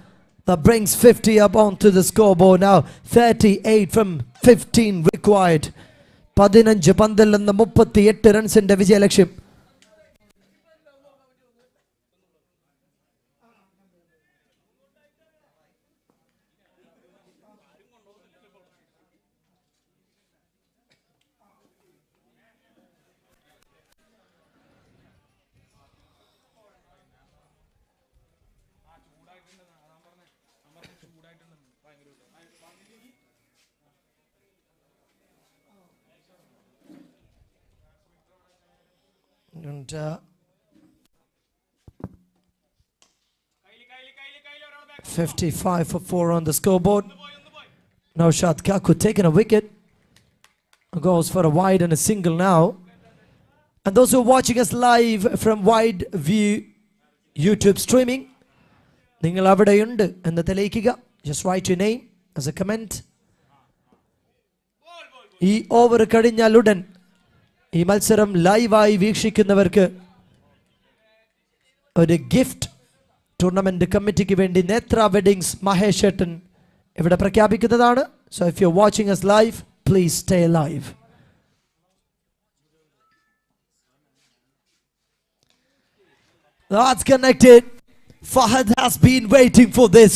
That brings 50 up onto the scoreboard now. 38 from 15 required. 15 പന്തിൽ നിന്ന് 38 റൺസിന്റെ വിജയലക്ഷ്യം. And 55 for 4 on the scoreboard. Naushad Kaku taking a wicket. Goes for a wide and a single now. And those who are watching us live from Wide View YouTube streaming, നിങ്ങൾ അവിടെയുണ്ട് എന്ന് തെളിയിക്കുക. Just write your name as a comment. ഈ over കഴിഞ്ഞാലുടൻ ഈ മത്സരം ലൈവായി വീക്ഷിക്കുന്നവർക്ക് ഒരു ഗിഫ്റ്റ് ടൂർണമെന്റ് കമ്മിറ്റിക്ക് വേണ്ടി നേത്ര വെഡിങ്സ് മഹേഷ് ഏട്ടൻ ഇവിടെ പ്രഖ്യാപിക്കുന്നതാണ്. So if you're watching us live, please stay live. That's connected. Fahad has been waiting for this.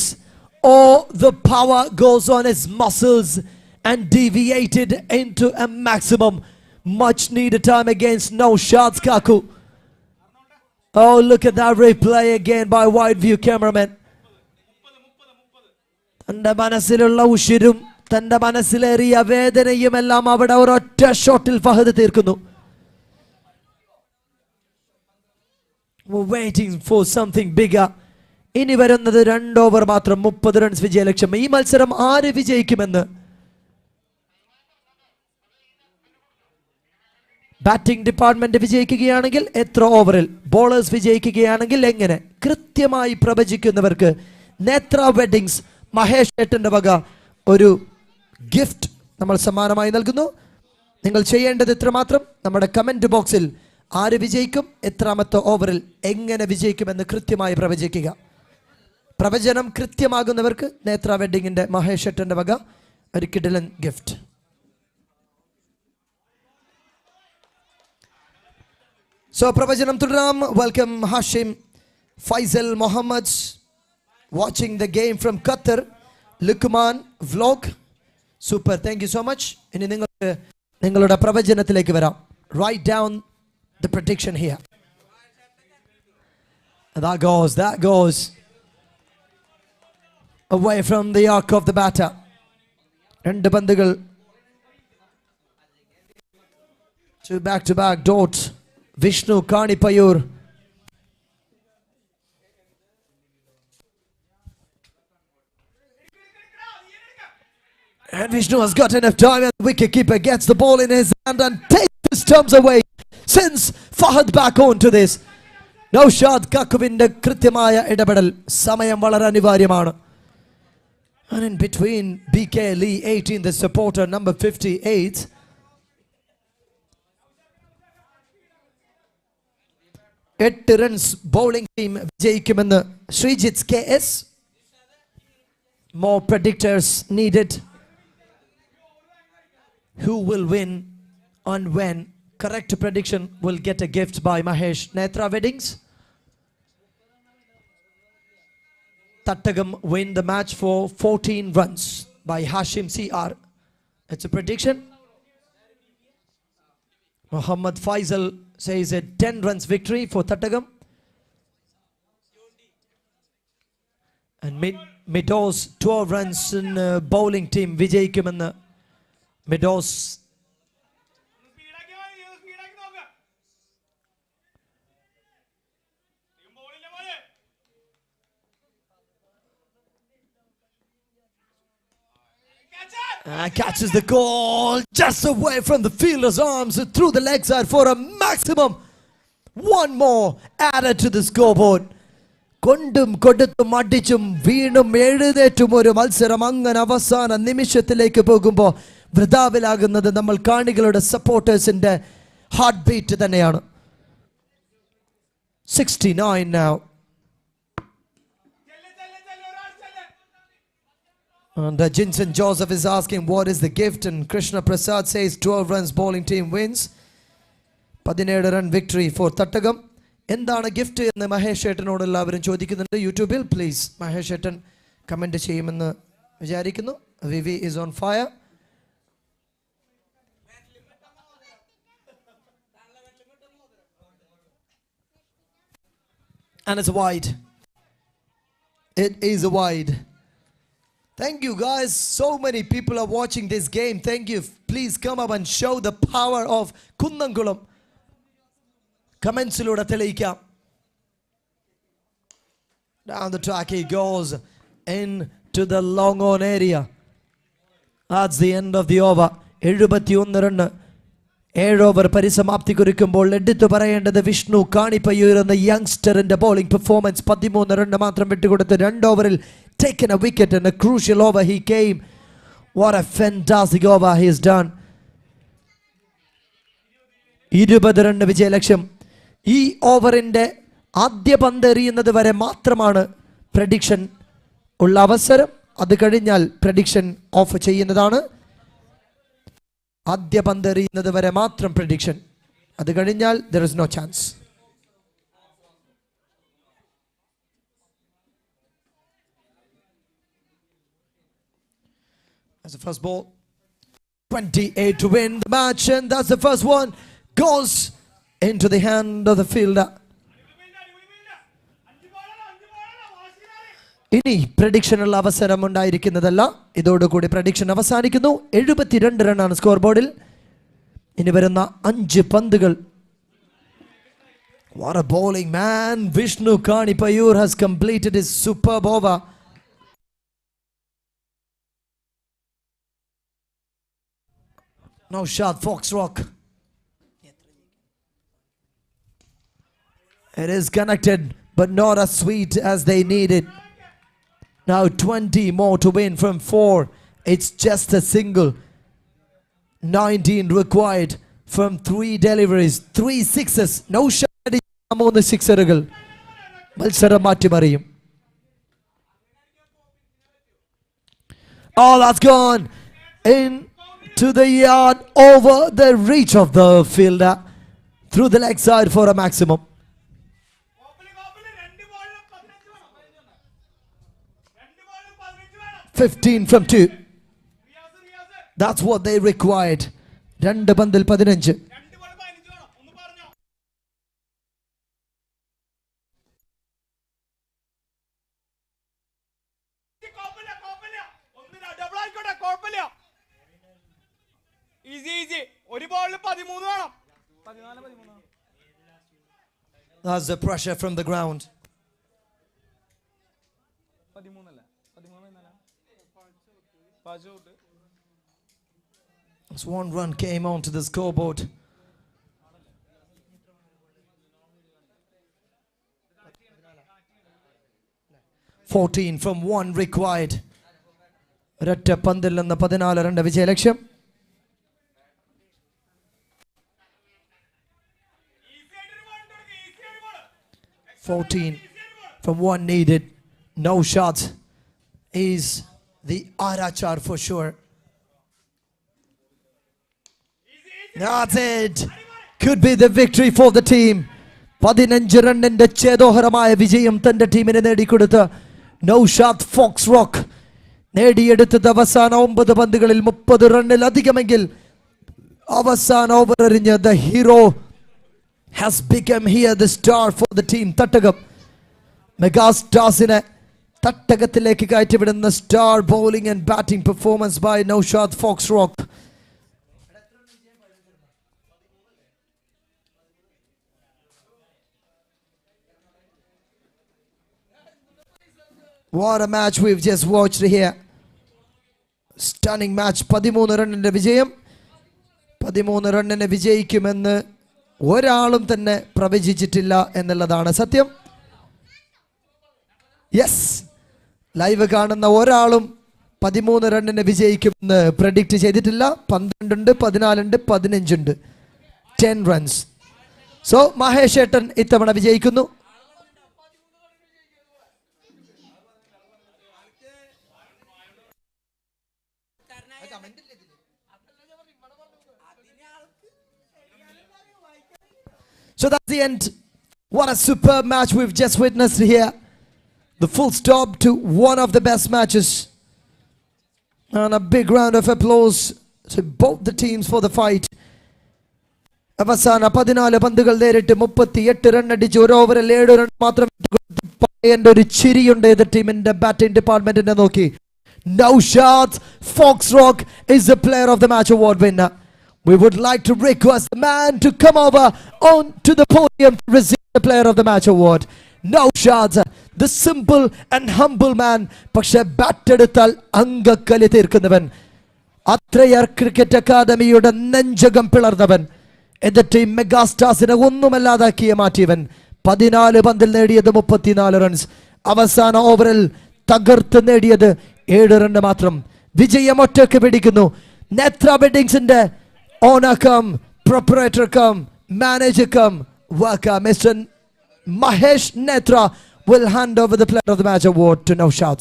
All the power goes on his muscles and deviated into a maximum. Much needed time against Naushad Kaku. Oh, look at that replay again by Wide View cameraman. തന്റെ മനസ്സിലുള്ള ഉഷിരും തന്റെ മനസ്സിലേറിയ വേദനയും എല്ലാം അവിടെ ഒരൊറ്റ ഷോട്ടിൽ ഫഹദ് തീർക്കുന്നു. We're waiting for something bigger. ഇനി വരുന്നത് 2 ഓവർ മാത്രം, 30 റൺസ് വിജയലക്ഷ്യം. ഈ മത്സരം ആര് വിജയിക്കുമെന്ന് ബാറ്റിംഗ് ഡിപ്പാർട്ട്മെന്റ് വിജയിക്കുകയാണെങ്കിൽ എത്ര ഓവറിൽ, ബോളേഴ്സ് വിജയിക്കുകയാണെങ്കിൽ എങ്ങനെ, കൃത്യമായി പ്രവചിക്കുന്നവർക്ക് നേത്ര വെഡിങ്സ് മഹേഷ് ഏട്ടന്റെ വക ഒരു ഗിഫ്റ്റ് നമ്മൾ സമ്മാനമായി നൽകുന്നു. നിങ്ങൾ ചെയ്യേണ്ടത് ഇത്രമാത്രം. നമ്മുടെ കമന്റ് ബോക്സിൽ ആര് വിജയിക്കും, എത്രാമത്തെ ഓവറിൽ എങ്ങനെ വിജയിക്കുമെന്ന് കൃത്യമായി പ്രവചിക്കുക. പ്രവചനം കൃത്യമാകുന്നവർക്ക് നേത്ര വെഡിങ്ങിന്റെ മഹേഷ് ഏട്ടന്റെ വക ഒരു കിടിലൻ ഗിഫ്റ്റ്. So പ്രവചനം തുടരാം. Welcome Hashim Faisal Muhammad watching the game from Qatar. Lukman vlog super, thank you so much. ഇനി നിങ്ങളുടെ പ്രവചനത്തിലേക്ക് വരാം. Write down the prediction here. That goes away from the arc of the batter. രണ്ട് പന്തുകൾ to back dot. Vishnu Kanipayur. And Vishnu has got enough time, and the wicketkeeper gets the ball in his hand and takes the stumps away. Sends Fahad back on to this. Naushad Kakuvinde Krityamaya Idabadal. Samayam Valara Anivaryamanu. And in between, BK Lee 18, the supporter number 58. എട്ട് runs bowling team വിജയിക്കുമെന്ന് Sreejith KS. More predictors needed. Who will win and when? Correct prediction will get a gift by Mahesh Netra Weddings. Tattakam win the match for 14 runs by Hashim CR. It's a prediction. Muhammad Faisal says a 10 runs victory for Tattakam. And Meadows 12 runs in bowling team വിജയിക്കുമെന്ന് Meadows. Catches the goal just away from the fielder's arms through the leg side for a maximum. One more added to the scoreboard. കൊണ്ടും കൊടുത്തും അടിച്ചും വീണും എഴുന്നേറ്റും ഒരു മത്സരം അങ്ങനെ അവസാന നിമിഷത്തിലേക്ക് പോകുമ്പോൾ വൃഥാവിലാകുന്നത് നമ്മൾ കാണികളുടെ സപ്പോർട്ടേഴ്സിന്റെ ഹാർട്ട് ബീറ്റ് തന്നെയാണ്. 69 now. And Jinson Joseph is asking what is the gift, and Krishna Prasad says 12 runs bowling team wins. 17 run victory for Tattakam. എന്താണ് ഗിഫ്റ്റ് എന്ന് മഹേഷ് ഏട്ടനോട് എല്ലാവരും ചോദിക്കുന്നുണ്ട് യൂട്യൂബിൽ. പ്ലീസ് മഹേഷ് ഏട്ടൻ കമന്റ് ചെയ്യുമെന്ന് വിചാരിക്കുന്നു. വിവി is on fire. And it's wide. It is a wide. Thank you guys. So many people are watching this game. Thank you. Please come up and show the power of Kundankulam. Comments-ലൂടെ തെളിയിക്കാം. Down the track he goes into the long on area. That's the end of the over. 71 run. 7 over പരിസമാപ്തി കുറിക്കുമ്പോൾ എടുത്തു പറയേണ്ടത് വിഷ്ണു കാണിപ്പയ്യൂർ എന്ന യങ്സ്റ്ററിന്റെ bowling performance. 13 run മാത്രം വിട്ടുകൊടുത്ത് 2 ഓവറിൽ taken a wicket and a crucial over he came. What a fantastic over he has done. 20 run വിജയലക്ഷ്യം. ഈ ഓവറിന്റെ ആദ്യ പന്ത് എറിയുന്നത് വരെ മാത്രമാണ് പ്രഡിക്ഷൻ ഉള്ള അവസരം. അത് കഴിഞ്ഞാൽ പ്രഡിക്ഷൻ ഓഫ് ചെയ്യുന്നതാണ്. ആദ്യ പന്ത് എറിയുന്നത് വരെ മാത്രം പ്രഡിക്ഷൻ. അത് കഴിഞ്ഞാൽ there is no chance. That's the first ball. 28 to win the match, and that's the first one. Goes into the hand of the fielder. ഇനി പ്രഡിക്ഷനുള്ള അവസരം ഉണ്ടായിരിക്കുന്നതല്ല. ഇതോടുകൂടി പ്രഡിക്ഷൻ അവസാനിക്കുന്നു. 72 റണ്ണാണ് സ്കോർ ബോർഡിൽ. ഇനി വരുന്ന 5 പന്തുകൾ. What a bowling, man. Vishnu Kanipayur has completed his superb over. Now shot Foxrock. It is connected, but not as sweet as they needed. Now 20 more to win from 4. It's just a single. 19 required from 3 deliveries. 3 sixes. No shot. 3 സിക്സറുകൾ മത്സരം മാറ്റിമറിയും. Oh, that's gone into the yard, over the reach of the fielder, through the leg side for a maximum. 15 from 2. That's what they required. 2 പന്തിൽ 15. That's the pressure from the ground. As 1 run came onto the scoreboard. "14 from 1 required." ഒരൊറ്റ പന്തിൽ നിന്ന് 14 runs വിജയലക്ഷ്യം. 14 from 1 needed. No shots is the Arachar for sure. That's it. Could be the victory for the team. 15 റണ്ണിന്റെ ചേതോഹരമായ വിജയം തന്റെ ടീമിന് നേടിക്കൊടുത്ത Naushad Fox rock നേടിയെടുത്തത് അവസാന 9 പന്തുകളിൽ 30 റണ്ണിലധികമെങ്കിൽ അവസാന ഓവർ എറിഞ്ഞ the hero has become here the star for the team. തട്ടകം മെഗാസ്റ്റാർസിനെ തട്ടകത്തിലേക്ക് കയറ്റിവിടുന്ന star bowling and batting performance by Naushad Fox Rock. What a match we've just watched here. Stunning match. 13 റണ്ണിന്റെ വിജയം. 13 റണ്ണിന് വിജയിക്കുമെന്ന് ഒരാളും തന്നെ പ്രവചിച്ചിട്ടില്ല എന്നുള്ളതാണ് സത്യം. യെസ്, ലൈവ് കാണുന്ന ഒരാളും 13 റണ്ണിന് വിജയിക്കുമെന്ന് പ്രഡിക്റ്റ് ചെയ്തിട്ടില്ല. 12 ഉണ്ട്, 14 ഉണ്ട്, 15 ഉണ്ട്. 10 runs. സോ മഹേഷ് ഏട്ടൻ ഇത്തവണ വിജയിക്കുന്നു. So that's the end. What a superb match we've just witnessed here. The full stop to one of the best matches. And a big round of applause to both the teams for the fight. അവസാന 14 പന്തുകൾ നേരിട്ട് 38 run അടിച്ച് ഒരു ഓവറിൽ 7 run മാത്രം പറയേണ്ട ഒരു ചിരിയുണ്ട് എതിർ ടീമിന്റെ ബാറ്റിംഗ് ഡിപ്പാർട്ട്മെന്റിനെ നോക്കി. Naushad Foxrock is the player of the match award winner. We would like to request the man to come over on to the podium to receive the player of the match award. Naushad, the simple and humble man, പക്ഷേ bat എടുത്താൽ അങ്കക്കലി തീർക്കുന്നവൻ, അത്രയർ cricket അക്കാദമിയുടെ നെഞ്ചകം പിളർന്നവൻ, എന്റെ team മെഗാസ്റ്റാർസിനെ ഒന്നുമല്ലാതാക്കിയ മാറ്റിയവൻ. 14 പന്തിൽ നേടിയത് 34 runs. അവസാന ഓവറിൽ തകർത്ത് നേടിയത് 7 റൺ മാത്രം. വിജയം ഒറ്റയ്ക്ക് പിടിക്കുന്നു. നേത്ര വെഡിങ്സിന്റെ owner cum, proprietor cum, manager cum, worker mister Mahesh Netra will hand over the player of the match award to Naushad.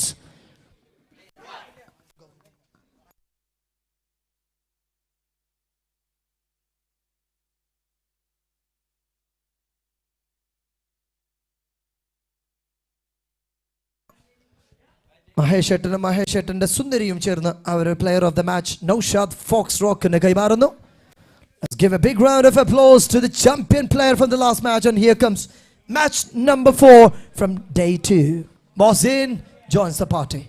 Mahesh ഏട്ടന്റെ സുന്ദരിയും ചേർന്ന് അവർ player of the match Naushad Fox റോക്കിന് കൈമാറുന്നു. Let's give a big round of applause to the champion player from the last match, and here comes match number 4 from day 2. Mohsin joins the party.